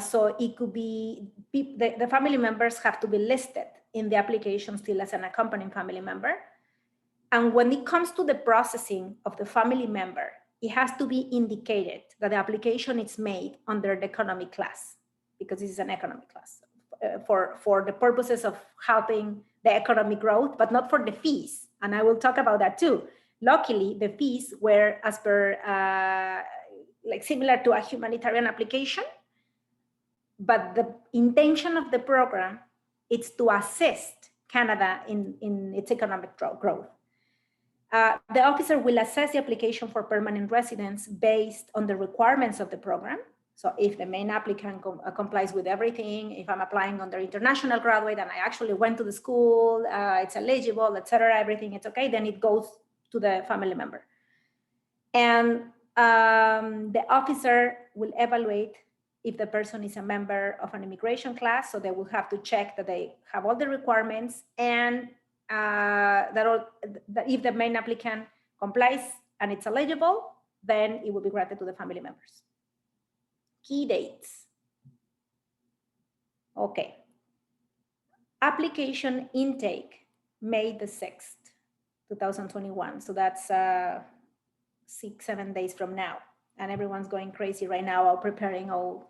So it could be, the family members have to be listed in the application still as an accompanying family member. And when it comes to the processing of the family member, it has to be indicated that the application is made under the economic class, because this is an economic class for the purposes of helping the economic growth, but not for the fees. And I will talk about that too. Luckily, the fees were as per, like similar to a humanitarian application, but the intention of the program is to assist Canada in its economic growth. The officer will assess the application for permanent residence based on the requirements of the program. So if the main applicant complies with everything, if I'm applying under international graduate and I actually went to the school, it's eligible, etc., everything, it's okay, then it goes to the family member. And the officer will evaluate if the person is a member of an immigration class. So they will have to check that they have all the requirements, and that if the main applicant complies and it's eligible, then it will be granted to the family members. Key dates. Okay. Application intake, May the 6th. 2021. So that's 6-7 days from now. And everyone's going crazy right now while preparing all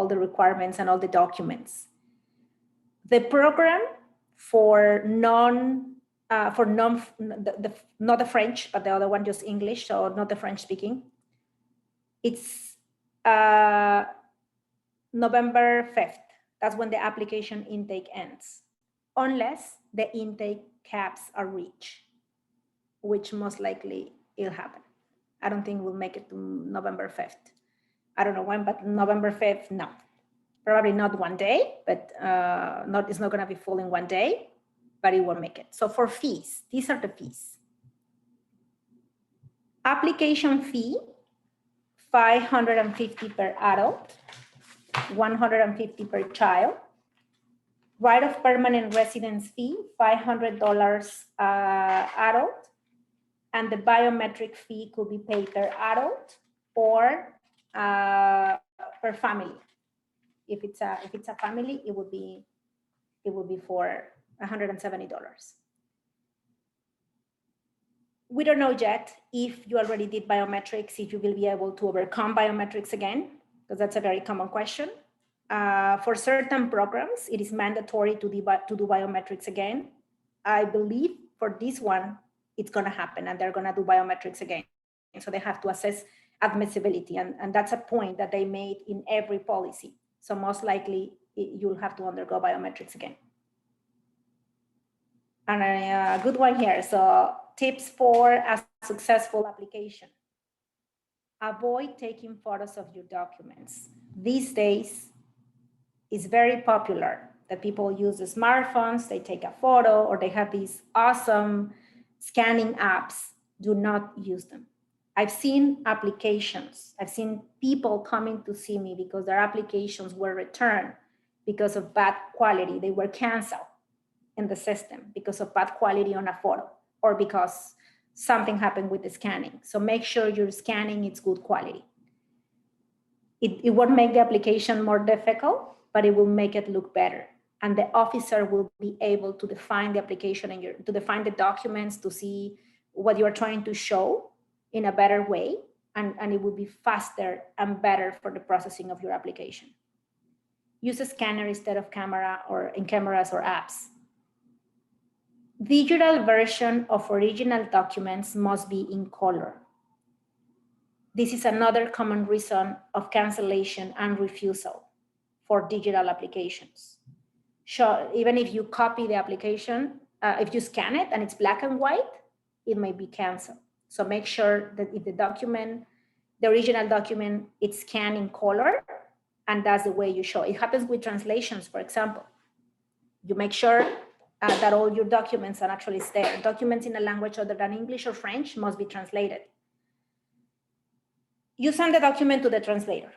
the requirements and all the documents. The program for not the French, but the other one, just English, so not the French speaking, it's November 5th. That's when the application intake ends, unless the intake caps are reached, which most likely will happen. I don't think we'll make it to November 5th. I don't know when, but November 5th, no. Probably not one day, but it's not gonna be full in one day, but it will make it. So for fees, these are the fees. Application fee, $550 per adult, $150 per child. Right of permanent residence fee, $500 adult, and the biometric fee could be paid per adult or per family. If it's a family, it would be for $170. We don't know yet if you already did biometrics, if you will be able to overcome biometrics again, because that's a very common question. For certain programs, it is mandatory to do biometrics again. I believe for this one, it's going to happen and they're going to do biometrics again. And so they have to assess admissibility. And that's a point that they made in every policy. So most likely you'll have to undergo biometrics again. And a good one here. So tips for a successful application. Avoid taking photos of your documents. These days, it's very popular that people use the smartphones, they take a photo, or they have these awesome scanning apps. Do not use them. I've seen applications. I've seen people coming to see me because their applications were returned because of bad quality. They were canceled in the system because of bad quality on a photo or because something happened with the scanning. So make sure your scanning is good quality. It won't make the application more difficult, but it will make it look better. And the officer will be able to define the application and to define the documents to see what you're trying to show in a better way. And it will be faster and better for the processing of your application. Use a scanner instead of camera or in cameras or apps. Digital version of original documents must be in color. This is another common reason of cancellation and refusal for digital applications. So even if you copy the application, if you scan it and it's black and white, it may be canceled. So make sure that if the original document, it's scanned in color, and that's the way you show. It happens with translations, for example. You make sure that all your documents are actually there. Documents in a language other than English or French must be translated. You send the document to the translator,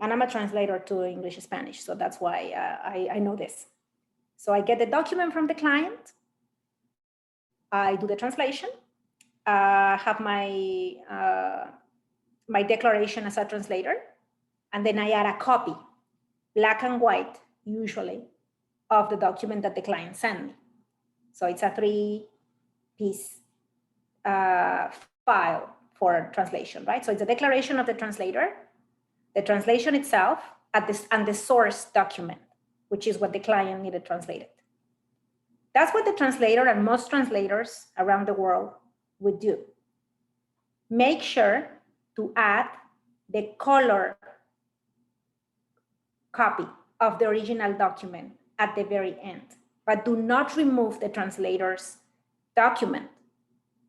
and I'm a translator to English Spanish, so that's why I know this. So I get the document from the client, I do the translation, have my declaration as a translator, and then I add a copy, black and white, usually, of the document that the client sent me. So it's a 3-piece file for translation, right? So it's a declaration of the translator, the translation itself, and the source document, which is what the client needed translated. That's what the translator and most translators around the world would do. Make sure to add the color copy of the original document at the very end, but do not remove the translator's document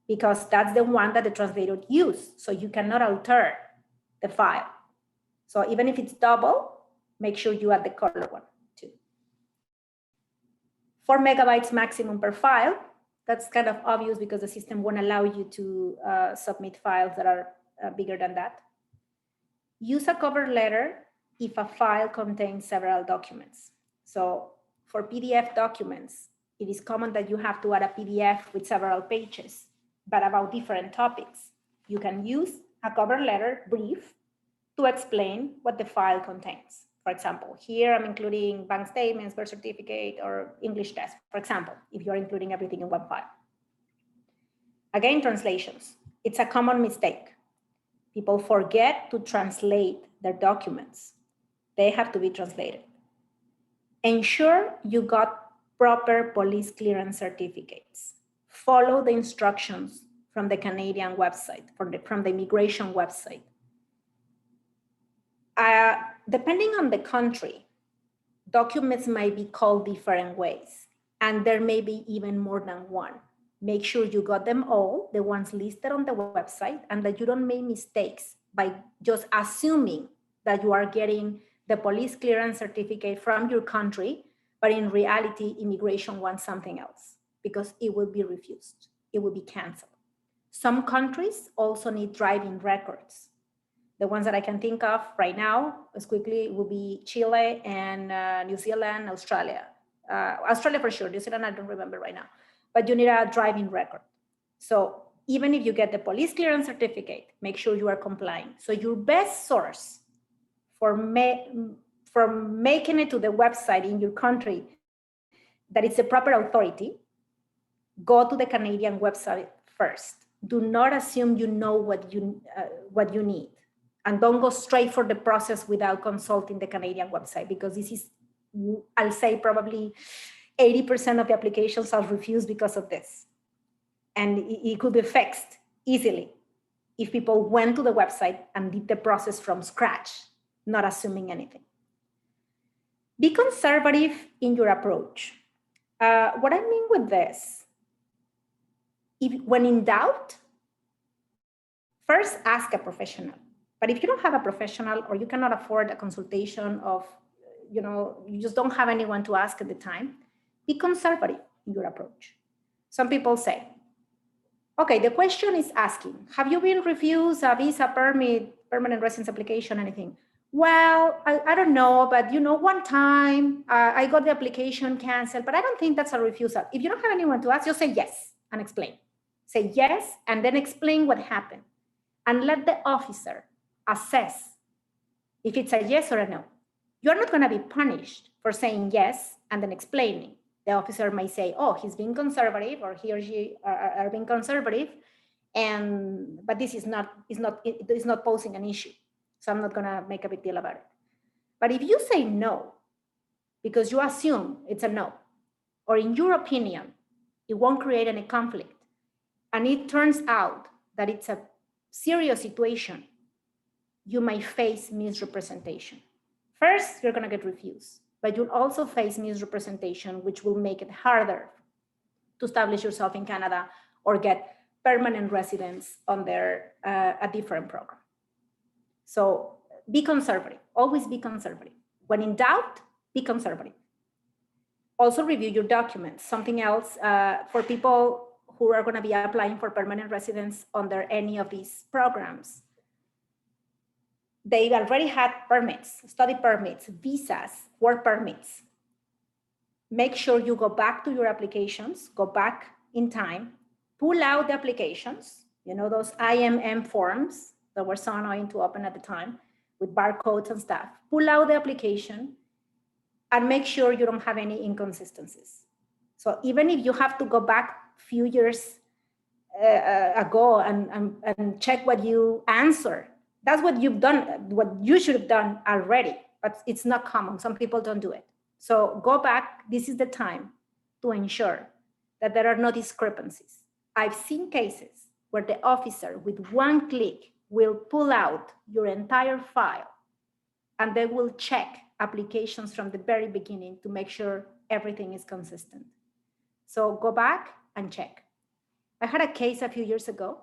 because that's the one that the translator used. So you cannot alter the file. So even if it's double, make sure you add the color one too. 4 megabytes maximum per file. That's kind of obvious because the system won't allow you to submit files that are bigger than that. Use a cover letter if a file contains several documents. So for PDF documents, it is common that you have to add a PDF with several pages, but about different topics. You can use a cover letter brief to explain what the file contains. For example, here I'm including bank statements, birth certificate, or English test, for example, if you're including everything in one file. Again, translations. It's a common mistake. People forget to translate their documents. They have to be translated. Ensure you got proper police clearance certificates. Follow the instructions from the Canadian website, from the immigration website. Depending on the country, documents might be called different ways, and there may be even more than one. Make sure you got them all, the ones listed on the website, and that you don't make mistakes by just assuming that you are getting the police clearance certificate from your country, but in reality, immigration wants something else because it will be refused. It will be canceled. Some countries also need driving records. The ones that I can think of right now, as quickly, will be Chile and New Zealand, Australia. Australia for sure, New Zealand I don't remember right now. But you need a driving record. So even if you get the police clearance certificate, make sure you are complying. So your best source for making it to the website in your country, that it's a proper authority, go to the Canadian website first. Do not assume you know what you need. And don't go straight for the process without consulting the Canadian website, because this is, I'll say probably 80% of the applications are refused because of this. And it could be fixed easily if people went to the website and did the process from scratch, not assuming anything. Be conservative in your approach. What I mean with this, when in doubt, first ask a professional. But if you don't have a professional, or you cannot afford a consultation of, you just don't have anyone to ask at the time, be conservative in your approach. Some people say, okay, the question is asking, have you been refused a visa, permit, permanent residence application, anything? Well, I don't know, but one time I got the application canceled, but I don't think that's a refusal. If you don't have anyone to ask, just say yes and explain. Say yes, and then explain what happened. And let the officer assess if it's a yes or a no. You're not going to be punished for saying yes and then explaining. The officer may say, oh, he's being conservative, or he or she are being conservative, but this is not posing an issue. So I'm not going to make a big deal about it. But if you say no, because you assume it's a no, or in your opinion, it won't create any conflict, and it turns out that it's a serious situation, you may face misrepresentation. First, you're going to get refused, but you'll also face misrepresentation, which will make it harder to establish yourself in Canada or get permanent residence under a different program. So be conservative, always be conservative. When in doubt, be conservative. Also review your documents. Something else for people who are going to be applying for permanent residence under any of these programs. They already had permits, study permits, visas, work permits. Make sure you go back to your applications, go back in time, pull out the applications, those IMM forms that were so annoying to open at the time with barcodes and stuff. Pull out the application and make sure you don't have any inconsistencies. So even if you have to go back a few years ago and check what you answered, that's what you've done, what you should have done already, but it's not common. Some people don't do it. So go back. This is the time to ensure that there are no discrepancies. I've seen cases where the officer with one click will pull out your entire file, and they will check applications from the very beginning to make sure everything is consistent. So go back and check. I had a case a few years ago.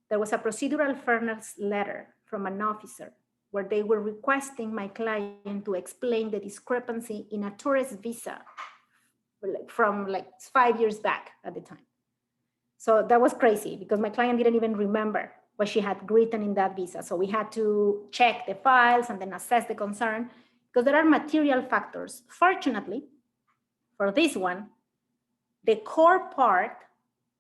There was a procedural fairness letter from an officer where they were requesting my client to explain the discrepancy in a tourist visa from 5 years back at the time. So that was crazy because my client didn't even remember what she had written in that visa. So we had to check the files and then assess the concern, because there are material factors. Fortunately, for this one, the core part,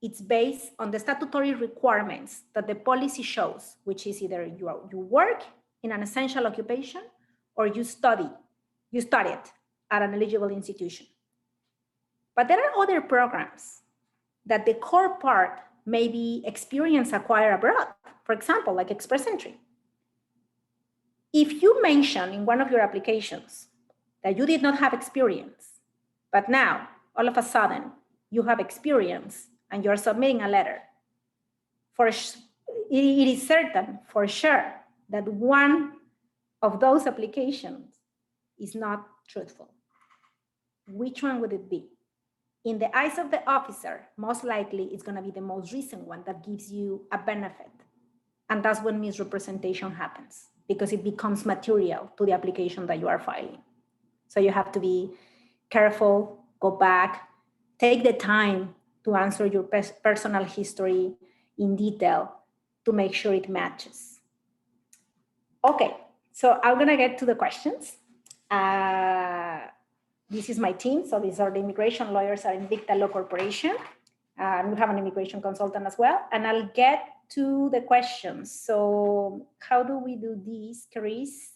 it's based on the statutory requirements that the policy shows, which is either you work in an essential occupation or you studied at an eligible institution. But there are other programs that the core part maybe experience acquired abroad, for example, like express entry. If you mention in one of your applications that you did not have experience, but now all of a sudden you have experience and you're submitting a letter, it is certain for sure that one of those applications is not truthful. Which one would it be? In the eyes of the officer, most likely it's going to be the most recent one that gives you a benefit. And that's when misrepresentation happens, because it becomes material to the application that you are filing. So you have to be careful, go back, take the time to answer your personal history in detail to make sure it matches. Okay, so I'm gonna get to the questions. This is my team. So these are the immigration lawyers at Invicta Law Corporation. And we have an immigration consultant as well. And I'll get to the questions. So how do we do this, Carice?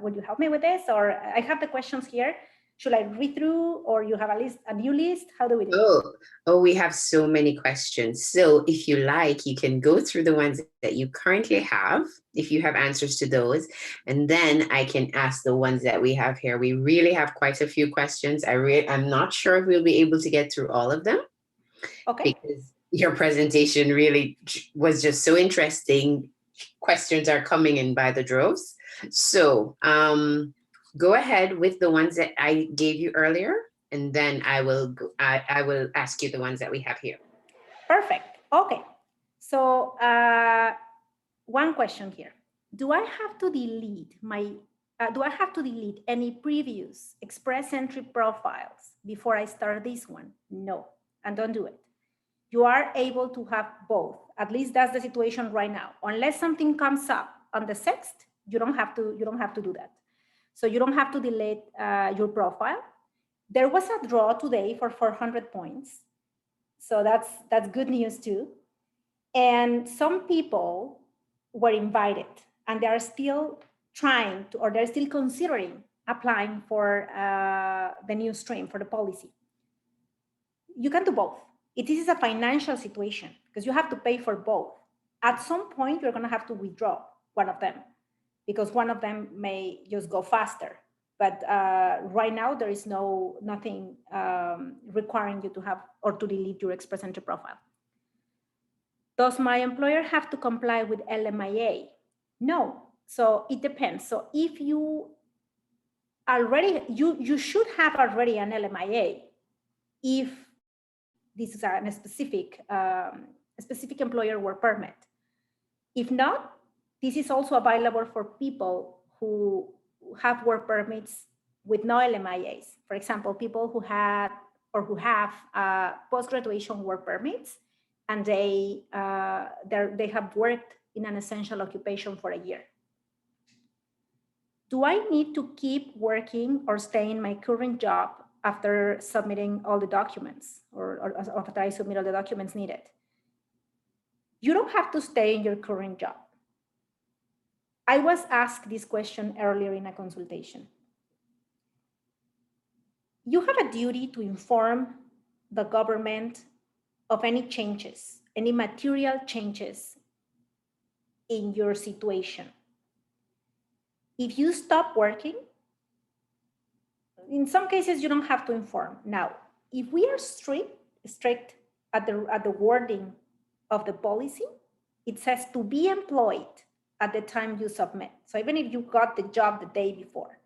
Would you help me with this? Or I have the questions here. Should I read through, or you have a new list? How do we do it? Oh, we have so many questions. So if you like, you can go through the ones that you currently have, if you have answers to those, and then I can ask the ones that we have here. We really have quite a few questions. I'm not sure if we'll be able to get through all of them. Okay. Because your presentation really was just so interesting. Questions are coming in by the droves. So go ahead with the ones that I gave you earlier, and then I will ask you the ones that we have here. Perfect. Okay. So one question here. Do I have to delete any previous express entry profiles before I start this one? No, and don't do it. You are able to have both. At least that's the situation right now. Unless something comes up on the 6th, you don't have to do that. So you don't have to delete your profile. There was a draw today for 400 points. So that's good news too. And some people were invited and they are still trying to, or they're still considering applying for the new stream, for the policy. You can do both. This is a financial situation because you have to pay for both. At some point, you're going to have to withdraw one of them because one of them may just go faster. But right now, there is nothing requiring you to have or to delete your express entry profile. Does my employer have to comply with LMIA? No. So it depends. So if you already, you should have already an LMIA if this is a specific employer work permit. If not, this is also available for people who have work permits with no LMIAs. For example, people who have post-graduation work permits, and they have worked in an essential occupation for a year. Do I need to keep working or stay in my current job after submitting all the documents or after I submit all the documents needed? You don't have to stay in your current job. I was asked this question earlier in a consultation. You have a duty to inform the government of any changes, any material changes in your situation. If you stop working, in some cases you don't have to inform. Now, if we are strict at the wording of the policy, it says to be employed at the time you submit. So even if you got the job the day before,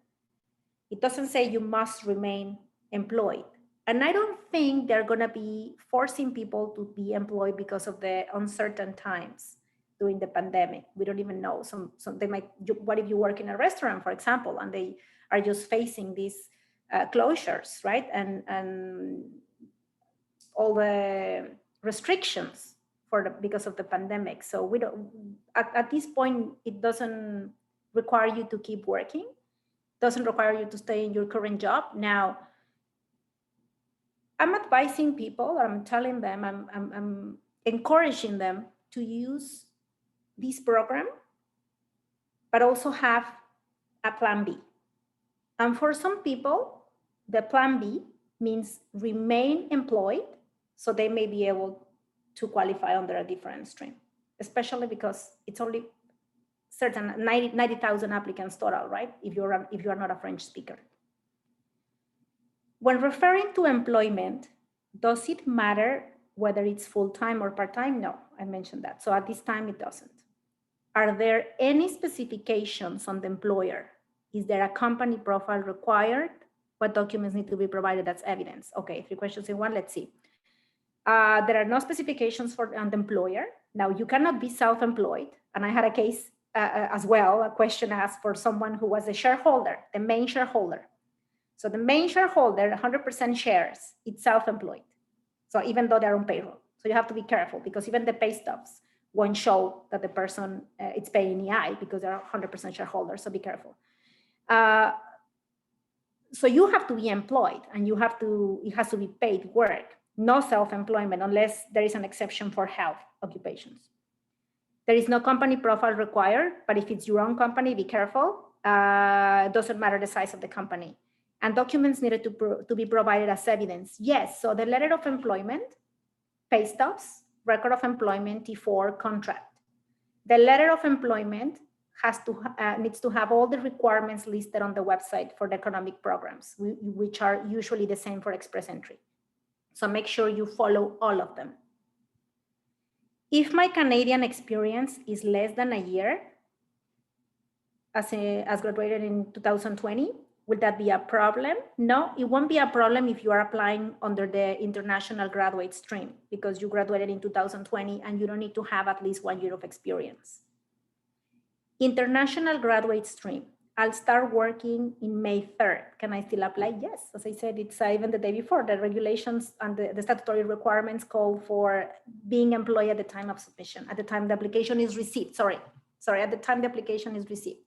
it doesn't say you must remain employed. And I don't think they're going to be forcing people to be employed because of the uncertain times during the pandemic. We don't even know. Some they might. What if you work in a restaurant, for example, and they are just facing these closures, right? And all the restrictions because of the pandemic. So we don't. At this point, it doesn't require you to keep working. Doesn't require you to stay in your current job. Now, I'm advising people, or I'm telling them, I'm encouraging them to use this program, but also have a plan B. And for some people, the plan B means remain employed, so they may be able to qualify under a different stream, especially because it's only certain 90,000 applicants total, right? If you're not a French speaker. When referring to employment, does it matter whether it's full-time or part-time? No, I mentioned that. So at this time, it doesn't. Are there any specifications on the employer? Is there a company profile required? What documents need to be provided as evidence? Okay, 3 questions in one, let's see. There are no specifications on the employer. Now, you cannot be self-employed. And I had a case as well, a question asked for someone who was a shareholder, the main shareholder. So the main shareholder, 100% shares, it's self-employed. So even though they're on payroll. So you have to be careful because even the pay stubs won't show that the person it's paying EI because they're 100% shareholders. So be careful. So you have to be employed and it has to be paid work, no self-employment unless there is an exception for health occupations. There is no company profile required, but if it's your own company, be careful. It doesn't matter the size of the company. And documents needed to be provided as evidence. Yes, so the letter of employment, pay stubs, record of employment, T4, contract. The letter of employment needs to have all the requirements listed on the website for the economic programs, which are usually the same for express entry. So make sure you follow all of them. If my Canadian experience is less than a year, as graduated in 2020, would that be a problem? No, it won't be a problem if you are applying under the international graduate stream because you graduated in 2020 and you don't need to have at least 1 year of experience. International graduate stream. I'll start working in May 3rd. Can I still apply? Yes. As I said, it's even the day before. The regulations and the statutory requirements call for being employed at the time of submission, at the time the application is received. Sorry, at the time the application is received,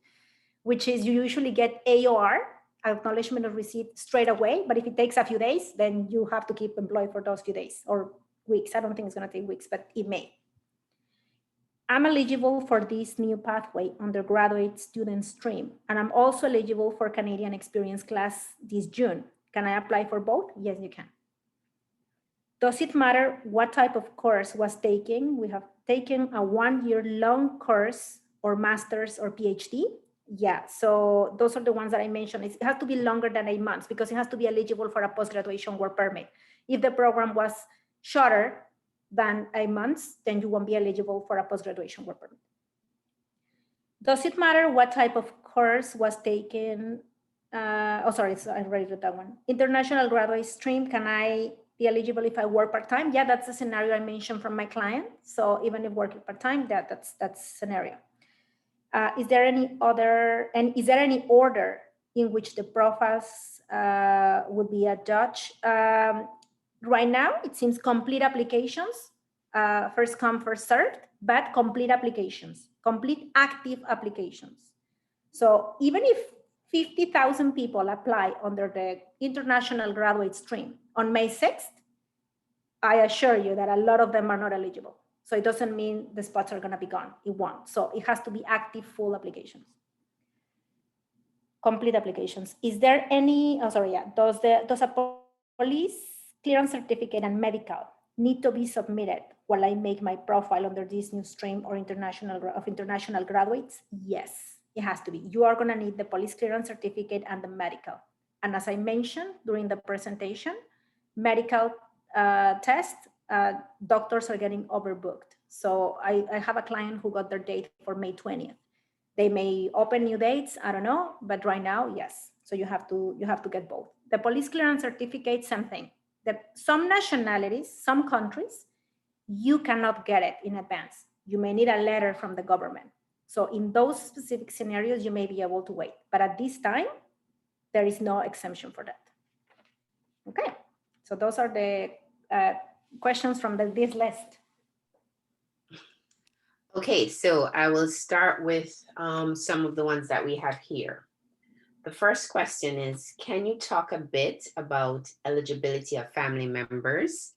which is you usually get AOR, acknowledgement of receipt, straight away. But if it takes a few days, then you have to keep employed for those few days or weeks. I don't think it's going to take weeks, but it may. I'm eligible for this new pathway undergraduate student stream, and I'm also eligible for Canadian experience class this June. Can I apply for both? Yes, you can. Does it matter what type of course was taken? We have taken a 1-year long course or master's or PhD. Yeah, so those are the ones that I mentioned. It has to be longer than 8 months because it has to be eligible for a post-graduation work permit. If the program was shorter than 8 months, then you won't be eligible for a post-graduation work permit. Does it matter what type of course was taken? So I already read that one. International graduate stream, can I be eligible if I work part-time? Yeah, that's the scenario I mentioned from my client. So even if working part-time, that's scenario. Is there any order in which the profiles would be adjudged? Right now, it seems complete applications, first come, first served, but complete applications, complete active applications. So even if 50,000 people apply under the international graduate stream on May 6th, I assure you that a lot of them are not eligible. So it doesn't mean the spots are going to be gone. It won't. So it has to be active, full applications. Complete applications. Is there any, does a police clearance certificate and medical need to be submitted while I make my profile under this new stream or international graduates? Yes, it has to be. You are going to need the police clearance certificate and the medical. And as I mentioned during the presentation, medical test, doctors are getting overbooked. So I have a client who got their date for May 20th. They may open new dates, I don't know, but right now, yes. So you have to get both. The police clearance certificate, same thing. Some nationalities, some countries, you cannot get it in advance. You may need a letter from the government. So in those specific scenarios, you may be able to wait. But at this time, there is no exemption for that. Okay, so those are the questions from this list. Okay, so I will start with some of the ones that we have here. The first question is, can you talk a bit about eligibility of family members?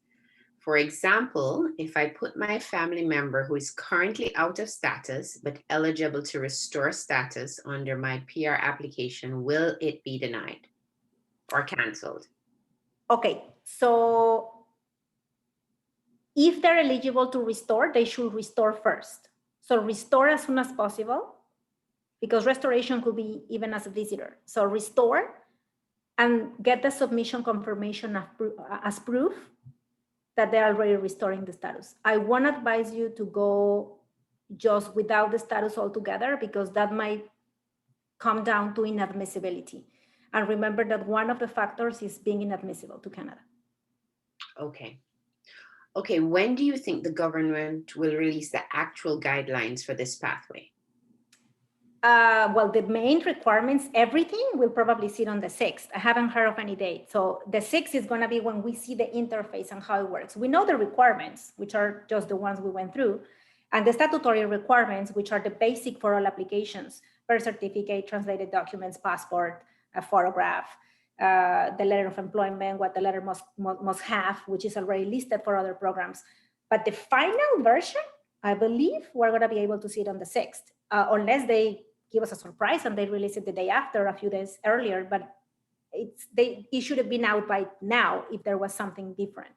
For example, if I put my family member who is currently out of status but eligible to restore status under my PR application, will it be denied or canceled? Okay, so if they're eligible to restore, they should restore first. So restore as soon as possible, because restoration could be even as a visitor. So restore and get the submission confirmation as proof that they're already restoring the status. I won't advise you to go just without the status altogether, because that might come down to inadmissibility. And remember that one of the factors is being inadmissible to Canada. Okay. Okay, when do you think the government will release the actual guidelines for this pathway? Well, the main requirements, everything will probably sit on the 6th. I haven't heard of any date. So the 6th is going to be when we see the interface and how it works. We know the requirements, which are just the ones we went through, and the statutory requirements, which are the basic for all applications: birth certificate, translated documents, passport, a photograph, the letter of employment, what the letter must have, which is already listed for other programs. But the final version, I believe we're going to be able to see it on the 6th, unless they give us a surprise and they release it the day after, a few days earlier. But it should have been out by now if there was something different.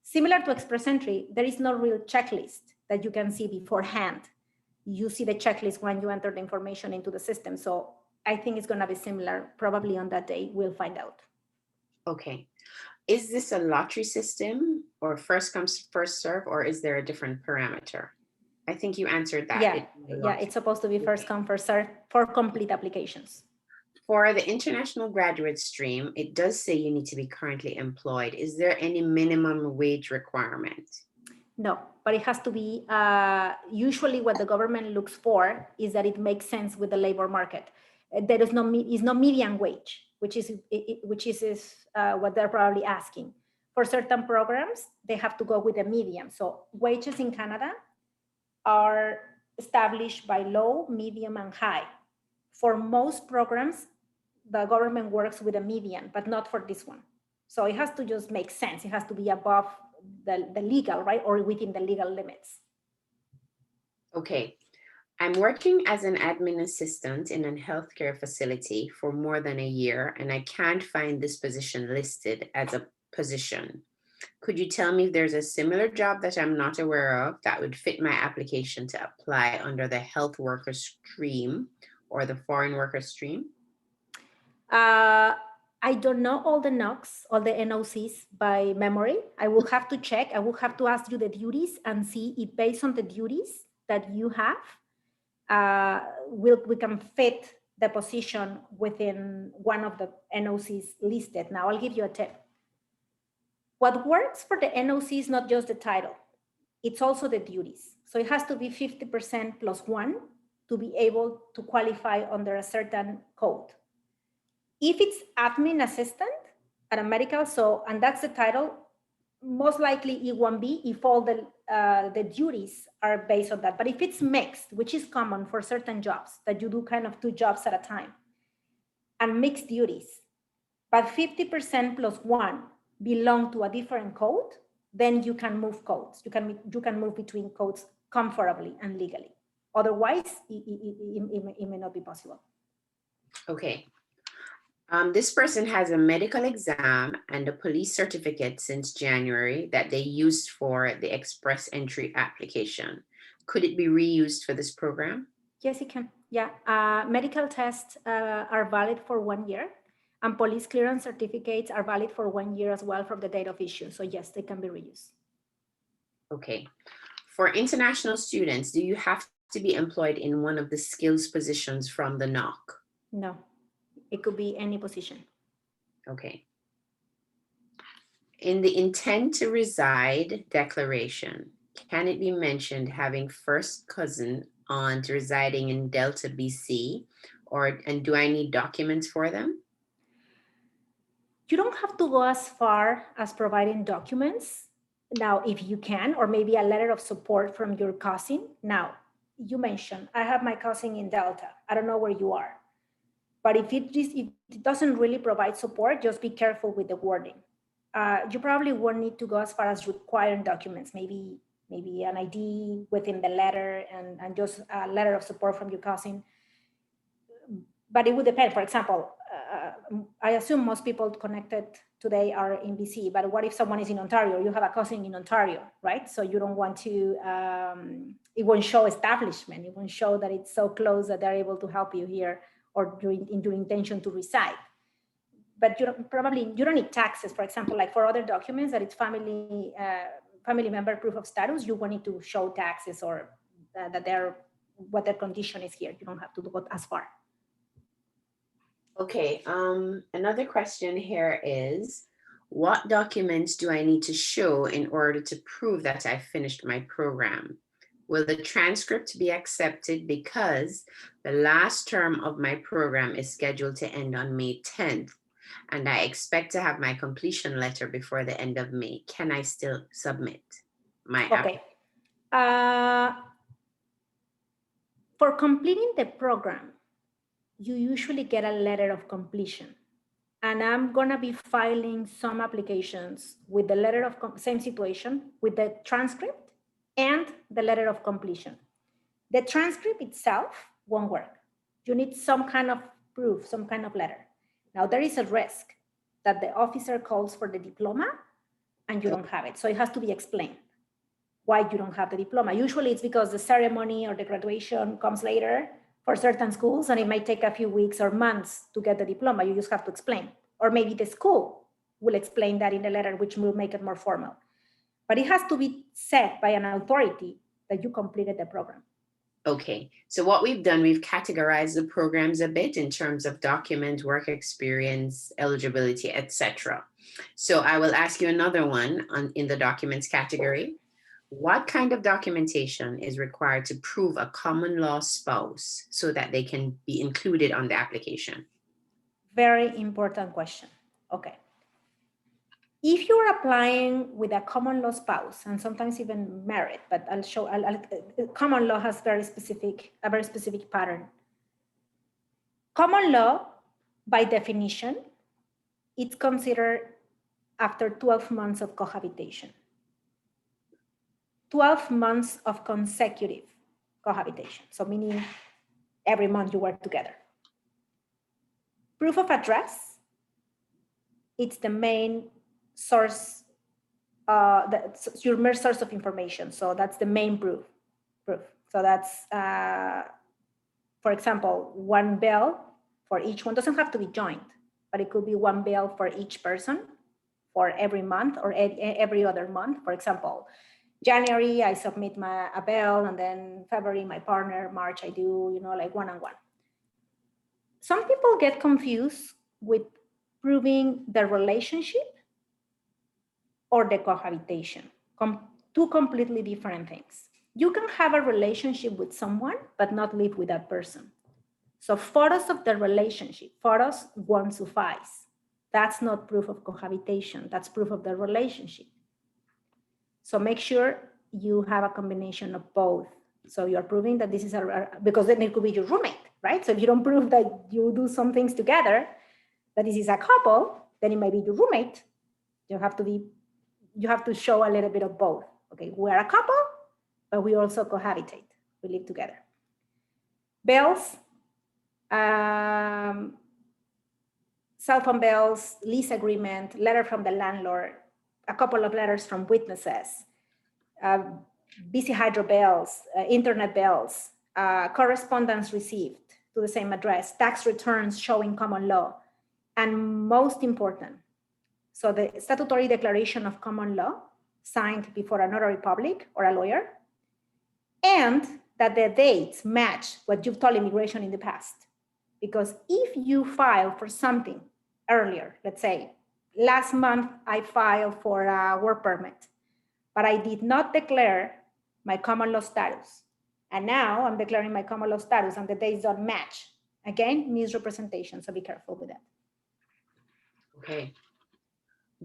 Similar to Express Entry, there is no real checklist that you can see beforehand. You see the checklist when you enter the information into the system. So I think it's going to be similar. Probably on that day, we'll find out. Okay. Is this a lottery system or first come, first serve, or is there a different parameter? I think you answered that. Yeah, it's supposed to be first come, first serve for complete applications. For the international graduate stream, it does say you need to be currently employed. Is there any minimum wage requirement? No, but it has to be, usually what the government looks for is that it makes sense with the labor market. There is no median wage, which is what they're probably asking. For certain programs, they have to go with a median. So wages in Canada are established by low, medium, and high. For most programs, the government works with a median, but not for this one. So it has to just make sense. It has to be above the legal, right? Or within the legal limits. Okay. I'm working as an admin assistant in a healthcare facility for more than a year, and I can't find this position listed as a position. Could you tell me if there's a similar job that I'm not aware of that would fit my application to apply under the health worker stream or the foreign worker stream? I don't know all the NOCs, all the NOCs by memory. I will have to check. I will have to ask you the duties and see if based on the duties that you have, we can fit the position within one of the NOCs listed. Now, I'll give you a tip. What works for the NOC is not just the title, it's also the duties. So it has to be 50% plus 1 to be able to qualify under a certain code. If it's admin assistant at a medical, and that's the title, most likely it won't be if all the duties are based on that. But if it's mixed, which is common for certain jobs, that you do kind of 2 jobs at a time, and mixed duties, but 50% plus 1 belong to a different code, then you can move codes. You can move between codes comfortably and legally. Otherwise, it may not be possible. Okay. This person has a medical exam and a police certificate since January that they used for the Express Entry application. Could it be reused for this program? Yes, it can. Yeah. Medical tests are valid for 1 year, and police clearance certificates are valid for 1 year as well from the date of issue. So yes, they can be reused. Okay. For international students, do you have to be employed in one of the skills positions from the NOC? No. It could be any position. Okay. In the intent to reside declaration, can it be mentioned having first cousin aunt residing in Delta, BC, and do I need documents for them? You don't have to go as far as providing documents. Now, if you can, or maybe a letter of support from your cousin. Now, you mentioned, I have my cousin in Delta. I don't know where you are. But if it doesn't really provide support, just be careful with the wording. You probably won't need to go as far as requiring documents, maybe an ID within the letter and just a letter of support from your cousin. But it would depend. For example, I assume most people connected today are in BC, but what if someone is in Ontario? You have a cousin in Ontario, right? So you don't want to, it won't show establishment. It won't show that it's so close that they're able to help you here or in your intention to reside. But you don't need taxes, for example, like for other documents that it's family member proof of status, you won't need to show taxes or that what their condition is here. You don't have to go as far. Okay, another question here is, what documents do I need to show in order to prove that I finished my program? Will the transcript be accepted because the last term of my program is scheduled to end on May 10th, and I expect to have my completion letter before the end of May? Can I still submit my Okay. For completing the program, you usually get a letter of completion. And I'm gonna be filing some applications with the letter of same situation, with the transcript and the letter of completion. The transcript itself won't work. You need some kind of proof, some kind of letter. Now there is a risk that the officer calls for the diploma and you don't have it. So it has to be explained why you don't have the diploma. Usually it's because the ceremony or the graduation comes later for certain schools, and it might take a few weeks or months to get the diploma. You just have to explain. Or maybe the school will explain that in the letter, which will make it more formal. But it has to be said by an authority that you completed the program. Okay, so what we've done, we've categorized the programs a bit in terms of document, work experience, eligibility, etc. So I will ask you another one in the documents category. What kind of documentation is required to prove a common law spouse so that they can be included on the application? Very important question. Okay. If you're applying with a common law spouse, and sometimes even married, but common law has a very specific pattern. Common law, by definition, it's considered after 12 months of cohabitation. 12 months of consecutive cohabitation. So meaning every month you work together. Proof of address, it's the main source, that's your main source of information. So that's the main proof. So that's, for example, one bill for each one. Doesn't have to be joint, but it could be one bill for each person for every month or every other month. For example, January, I submit a bill, and then February, my partner, March, I do, like one-on-one. Some people get confused with proving the relationship or the cohabitation. Two completely different things. You can have a relationship with someone, but not live with that person. So photos of the relationship, photos won't suffice. That's not proof of cohabitation. That's proof of the relationship. So make sure you have a combination of both. So you're proving that this is because then it could be your roommate, right? So if you don't prove that you do some things together, that this is a couple, then it might be your roommate. You have to show a little bit of both. Okay, we're a couple, but we also cohabitate. We live together. Bills, cell phone bills, lease agreement, letter from the landlord, a couple of letters from witnesses, BC Hydro bills, internet bills, correspondence received to the same address, tax returns showing common law, and most important, so the statutory declaration of common law signed before a notary public or a lawyer, and that the dates match what you've told immigration in the past. Because if you file for something earlier, let's say last month I filed for a work permit, but I did not declare my common law status, and now I'm declaring my common law status and the dates don't match, again, misrepresentation, so be careful with that. Okay.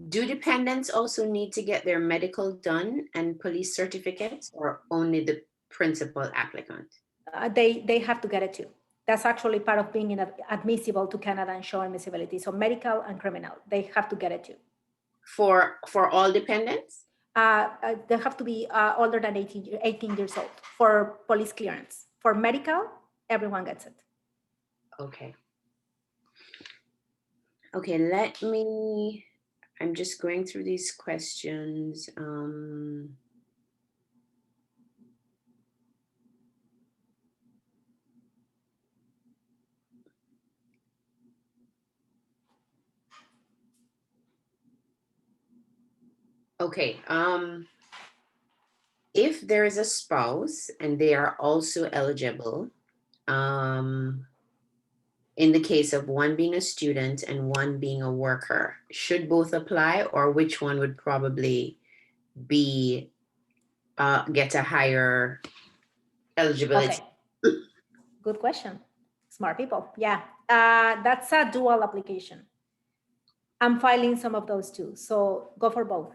Do dependents also need to get their medical done and police certificates, or only the principal applicant? They have to get it too. That's actually part of being admissible to Canada and show admissibility. So medical and criminal, they have to get it too. For all dependents? They have to be older than 18 years old for police clearance. For medical, everyone gets it. Okay. Okay, I'm just going through these questions. Okay, if there is a spouse and they are also eligible, um, in the case of one being a student and one being a worker, should both apply, or which one would probably be get a higher eligibility? Okay, good question. Smart people. Yeah, that's a dual application. I'm filing some of those too. So go for both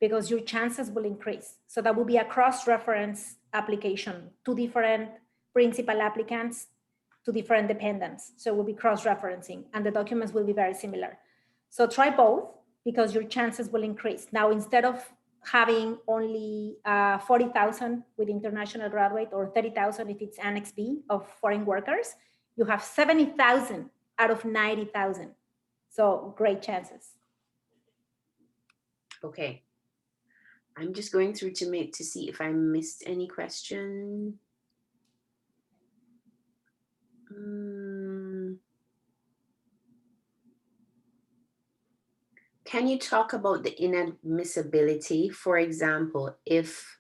because your chances will increase. So that will be a cross-reference application, two different principal applicants, two different dependents. So it will be cross-referencing and the documents will be very similar. So try both because your chances will increase. Now, instead of having only 40,000 with international graduate or 30,000 if it's Annex B of foreign workers, you have 70,000 out of 90,000. So great chances. Okay. I'm just going through to see if I missed any question. Can you talk about the inadmissibility? For example, if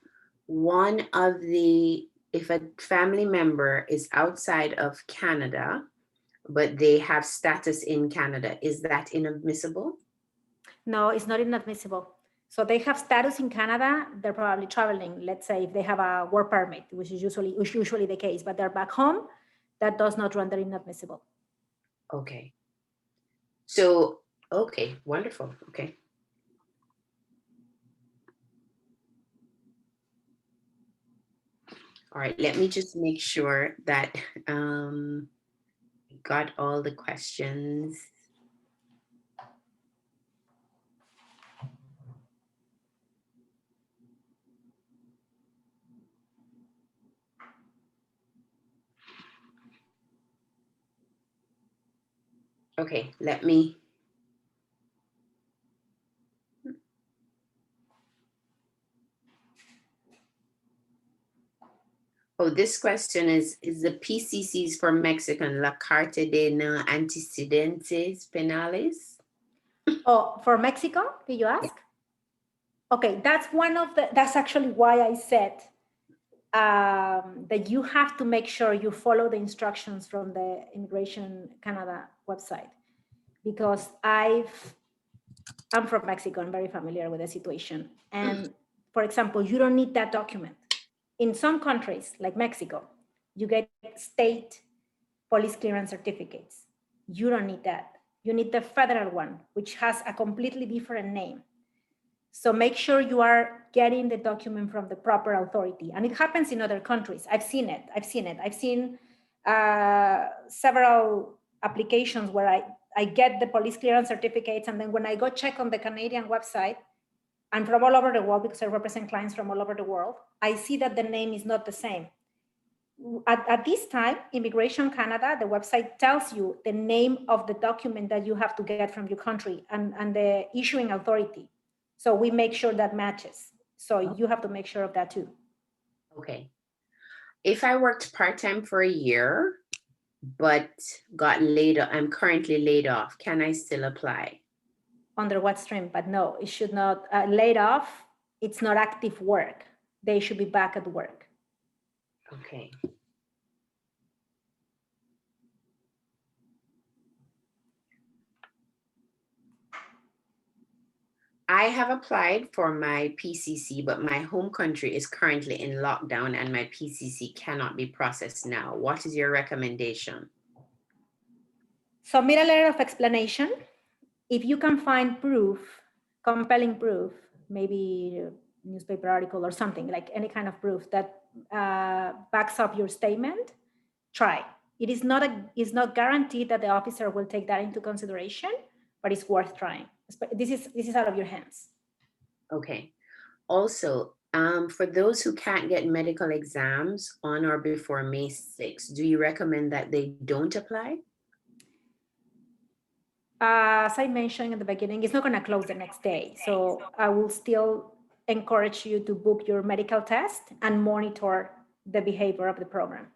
if a family member is outside of Canada, but they have status in Canada, is that inadmissible? No, it's not inadmissible. So they have status in Canada, they're probably traveling. Let's say if they have a work permit, which is usually the case, but they're back home, that does not render inadmissible. Okay. So, okay, wonderful. Okay. All right, let me just make sure that got all the questions. Okay, let me. Oh, this question is the PCCs for Mexican, La Carta de no Antecedentes Penales? Oh, for Mexico, did you ask? Okay, that's actually why I said that you have to make sure you follow the instructions from the Immigration Canada website because I'm from Mexico. I'm very familiar with the situation. And for example, you don't need that document. In some countries, like Mexico, you get state police clearance certificates. You don't need that. You need the federal one, which has a completely different name. So make sure you are getting the document from the proper authority. And it happens in other countries. I've seen it. I've seen several applications where I get the police clearance certificates. And then when I go check on the Canadian website, and from all over the world, because I represent clients from all over the world, I see that the name is not the same. At this time, Immigration Canada, the website tells you the name of the document that you have to get from your country and the issuing authority. So we make sure that matches. So you have to make sure of that too. Okay. If I worked part-time for a year, but I'm currently laid off, can I still apply? Under what stream? But no, it should not, laid off, it's not active work. They should be back at work. Okay. I have applied for my PCC, but my home country is currently in lockdown and my PCC cannot be processed now. What is your recommendation? Submit a letter of explanation. If you can find proof, compelling proof, maybe a newspaper article or something, like any kind of proof that backs up your statement, try. It is not guaranteed that the officer will take that into consideration, but it's worth trying. This is out of your hands. Okay. Also, for those who can't get medical exams on or before May 6th, do you recommend that they don't apply? As I mentioned in the beginning, it's not going to close the next day. So I will still encourage you to book your medical test and monitor the behavior of the program.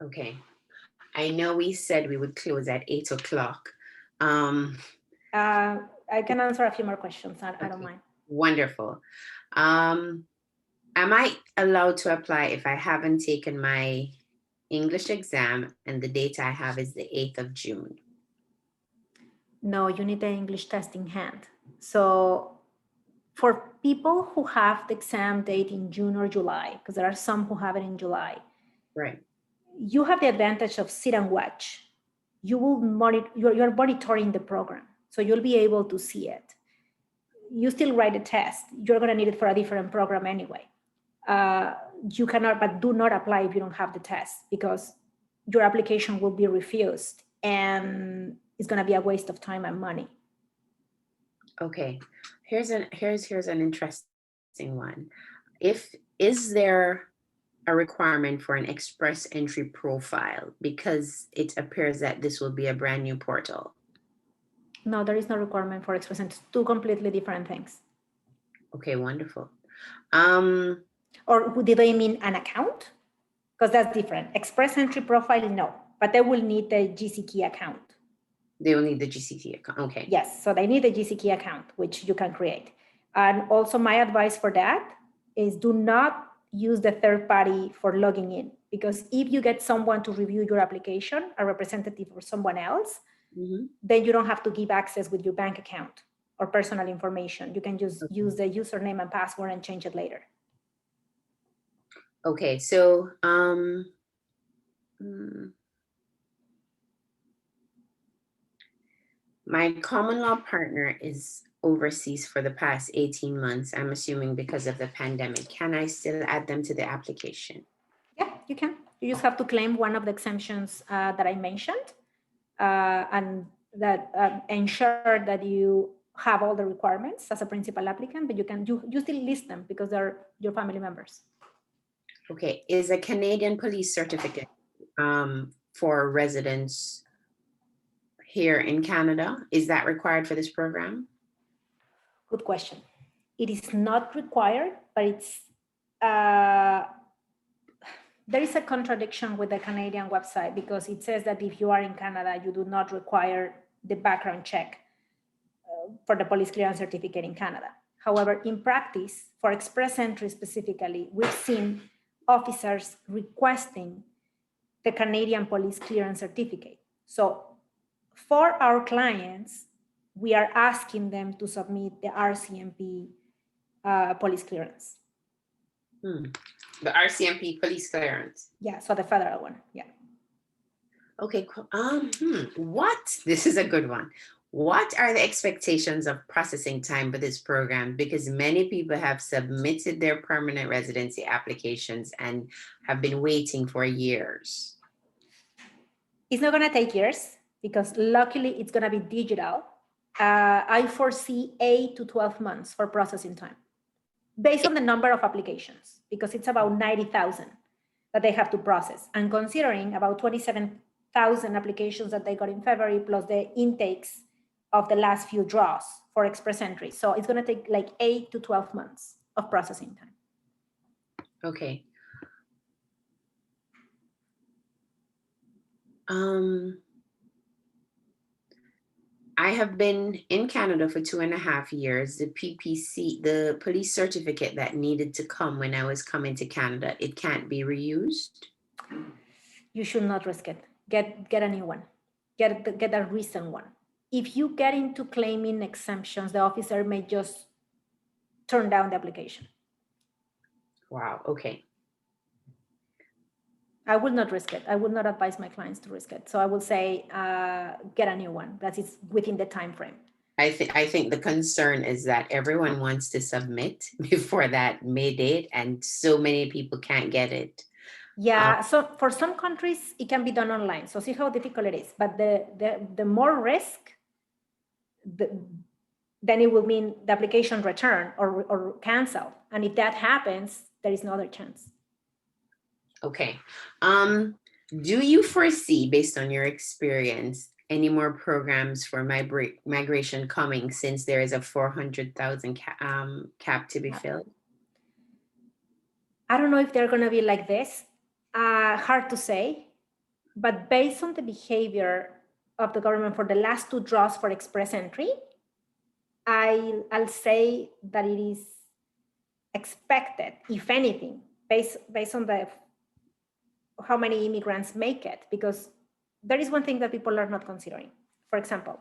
Okay. I know we said we would close at 8 o'clock. Um, I can answer a few more questions. I don't mind. Wonderful. Am I allowed to apply if I haven't taken my English exam and the date I have is the 8th of June? No, you need the English test in hand. So for people who have the exam date in June or July, because there are some who have it in July, Right. you have the advantage of sit and watch. You will monitor, you're monitoring the program, so you'll be able to see it. You still write a test. You're going to need it for a different program anyway. You cannot, but do not apply if you don't have the test, because your application will be refused and it's going to be a waste of time and money. Okay. Here's an interesting one. Is there a requirement for an express entry profile, because it appears that this will be a brand new portal? No, there is no requirement for express entry. Two completely different things. Okay, wonderful. Or do they mean an account? Because that's different. Express entry profile, no, but they will need the GCKey account. They will need the GCT account. Okay. Yes, so they need a GCKey account, which you can create. And also my advice for that is do not use the third party for logging in, because if you get someone to review your application, a representative or someone else, then you don't have to give access with your bank account or personal information. You can just use the username and password and change it later. Okay, so my common law partner is overseas for the past 18 months. I'm assuming because of the pandemic. Can I still add them to the application? Yeah, you can. You just have to claim one of the exemptions that I mentioned, and that ensure that you have all the requirements as a principal applicant, but you still list them because they're your family members. Okay, is a Canadian police certificate for residents here in Canada, is that required for this program? Good question. It is not required, but it's there is a contradiction with the Canadian website, because it says that if you are in Canada, you do not require the background check for the police clearance certificate in Canada. However, in practice, for express entry specifically, we've seen officers requesting the Canadian police clearance certificate. So for our clients, we are asking them to submit the RCMP police clearance. The RCMP police clearance. Yeah, so the federal one, yeah. Okay, what? This is a good one. What are the expectations of processing time for this program? Because many people have submitted their permanent residency applications and have been waiting for years. It's not going to take years, because luckily it's going to be digital. I foresee 8 to 12 months for processing time, based on the number of applications, because it's about 90,000 that they have to process. And considering about 27,000 applications that they got in February, plus the intakes of the last few draws for express entry. So it's going to take like 8 to 12 months of processing time. Okay. I have been in Canada for 2.5 years. The PPC, the police certificate that needed to come when I was coming to Canada, it can't be reused. You should not risk it. Get a new one. Get a recent one. If you get into claiming exemptions, the officer may just turn down the application. Wow. Okay. I will not risk it. I will not advise my clients to risk it. So I will say, get a new one that is within the time frame. I think the concern is that everyone wants to submit before that May date, and so many people can't get it. Yeah. So for some countries, it can be done online. So see how difficult it is. But the more risk, then it will mean the application return or cancel. And if that happens, there is no other chance. Okay. Do you foresee, based on your experience, any more programs for migration coming since there is a 400,000 cap to be filled? I don't know if they're going to be like this. Hard to say. But based on the behavior of the government for the last two draws for express entry, I'll say that it is expected, if anything, based on how many immigrants make it, because there is one thing that people are not considering. For example,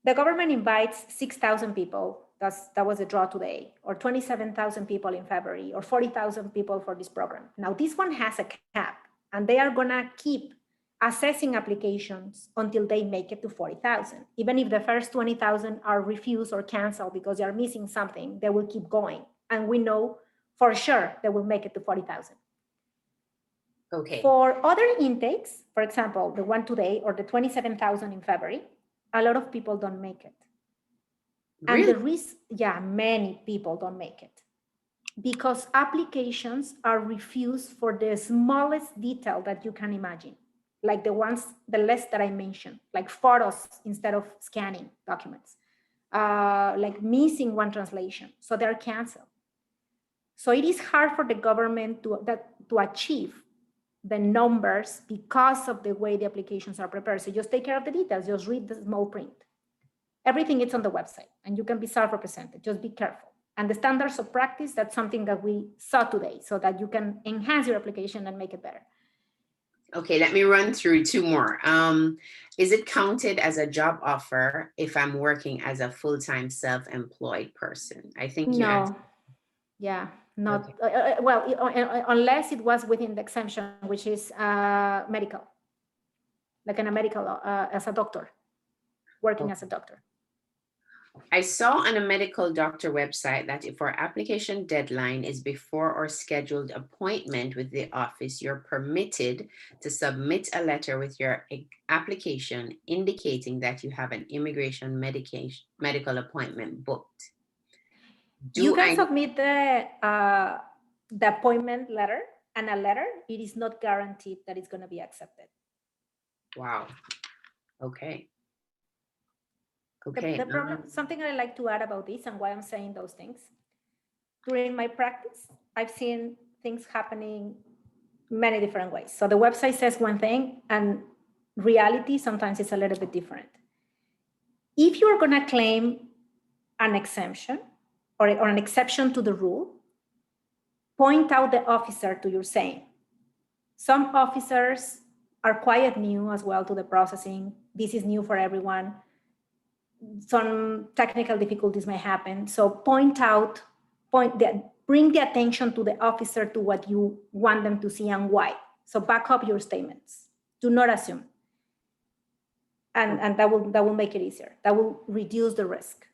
the government invites 6,000 people, that was the draw today, or 27,000 people in February, or 40,000 people for this program. Now this one has a cap, and they are gonna keep assessing applications until they make it to 40,000. Even if the first 20,000 are refused or canceled because they are missing something, they will keep going. And we know for sure they will make it to 40,000. Okay. For other intakes, for example, the one today or the 27,000 in February, a lot of people don't make it. Really? And the risk, yeah, many people don't make it because applications are refused for the smallest detail that you can imagine, like the list that I mentioned, like photos instead of scanning documents, like missing one translation, so they're canceled. So it is hard for the government to achieve the numbers because of the way the applications are prepared. So just take care of the details, just read the small print. Everything is on the website and you can be self-represented, just be careful. And the standards of practice, that's something that we saw today so that you can enhance your application and make it better. Okay, let me run through two more. Is it counted as a job offer if I'm working as a full-time self-employed person? I think you No. answered. Yeah, not, Okay. well, unless it was within the exemption, which is medical, like in a medical, as a doctor, working as a doctor. I saw on a medical doctor website that if our application deadline is before our scheduled appointment with the office, you're permitted to submit a letter with your application indicating that you have an immigration medical appointment booked. You can submit the appointment letter and a letter. It is not guaranteed that it's going to be accepted. Wow. Okay. Okay. The problem, something I like to add about this and why I'm saying those things. During my practice, I've seen things happening many different ways. So the website says one thing and reality sometimes is a little bit different. If you're going to claim an exemption or an exception to the rule, point out the officer to your saying. Some officers are quite new as well to the processing. This is new for everyone. Some technical difficulties may happen. So bring the attention to the officer to what you want them to see and why. So back up your statements. Do not assume. And that will make it easier. That will reduce the risk.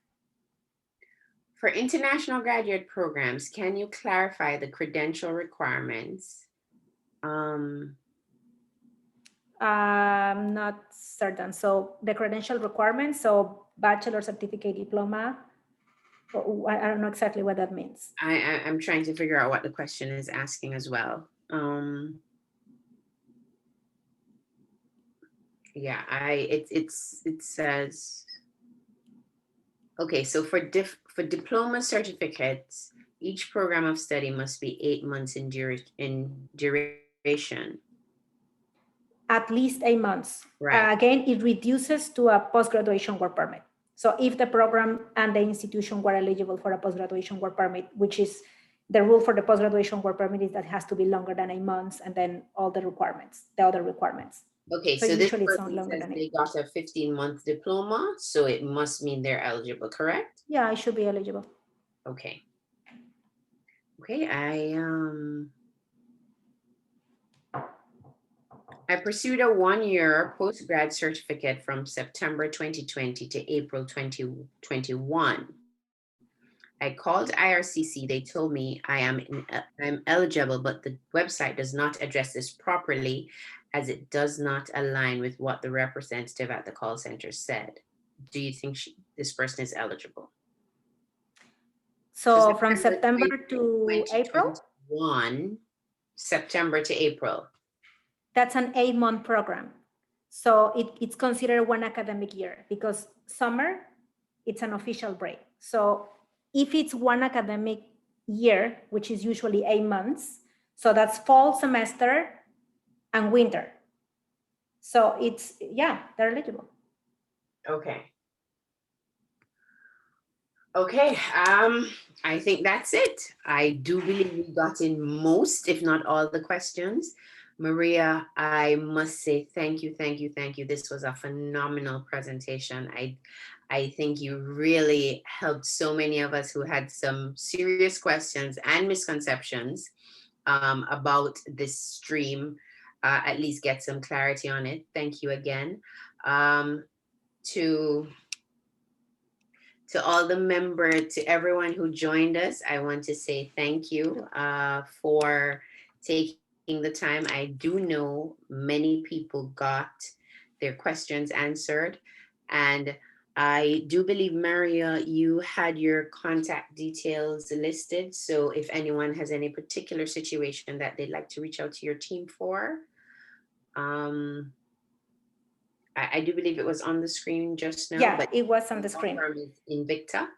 For international graduate programs, can you clarify the credential requirements? I'm not certain. So the credential requirements, so bachelor, certificate, diploma, I don't know exactly what that means. I'm trying to figure out what the question is asking as well. Yeah, it says, okay, so for diploma certificates, each program of study must be 8 months in duration. At least 8 months. Right. Again, it reduces to a post-graduation work permit. So if the program and the institution were eligible for a post-graduation work permit, which is the rule for the post-graduation work permit is that it has to be longer than 8 months and then all the requirements, the other requirements. Okay, so this person says they got a 15-month diploma, so it must mean they're eligible, correct? Yeah, I should be eligible. Okay. Okay, I pursued a 1-year post-grad certificate from September 2020 to April 2021. I called IRCC. They told me I'm eligible, but the website does not address this properly as it does not align with what the representative at the call center said. Do you think this person is eligible? So from September to April? September to April. That's an 8-month program. So it's considered one academic year because summer, it's an official break. So if it's one academic year, which is usually 8 months, so that's fall semester and winter. So it's, yeah, they're eligible. Okay. Okay, I think that's it. I do believe we got in most, if not all, the questions. Maria, I must say thank you, thank you, thank you. This was a phenomenal presentation. I think you really helped so many of us who had some serious questions and misconceptions about this stream, at least get some clarity on it. Thank you again. To all the members, to everyone who joined us, I want to say thank you for taking the time. I do know many people got their questions answered. And I do believe, Maria, you had your contact details listed. So if anyone has any particular situation that they'd like to reach out to your team for, I do believe it was on the screen just now. Yeah, but it was on the screen. Firm is Invicta.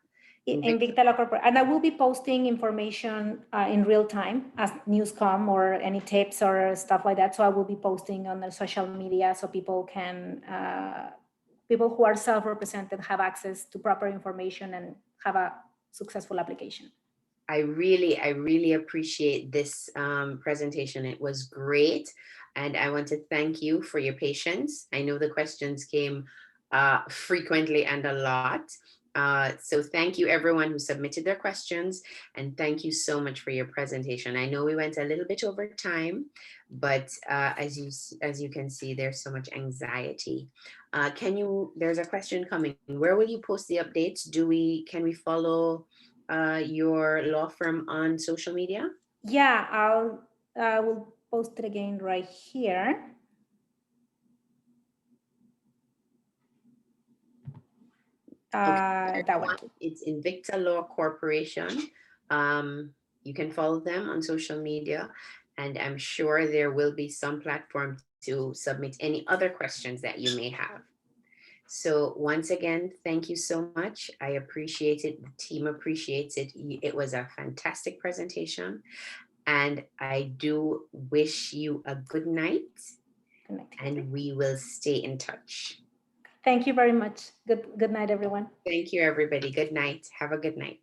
Invicta Law Corporation. And I will be posting information in real time as news come or any tips or stuff like that. So I will be posting on the social media so people can, people who are self-represented have access to proper information and have a successful application. I really appreciate this presentation. It was great. And I want to thank you for your patience. I know the questions came frequently and a lot. So thank you everyone who submitted their questions, and thank you so much for your presentation. I know we went a little bit over time, but as you can see, there's so much anxiety. There's a question coming. Where will you post the updates? Can we follow your law firm on social media? Yeah, I will post it again right here. That one. It's Invicta Law Corporation. You can follow them on social media, and I'm sure there will be some platform to submit any other questions that you may have. So once again, thank you so much. I appreciate it. The team appreciates it. It was a fantastic presentation, and I do wish you a good night. Good night. And we will stay in touch. Thank you very much. Good night, everyone. Thank you, everybody. Good night. Have a good night.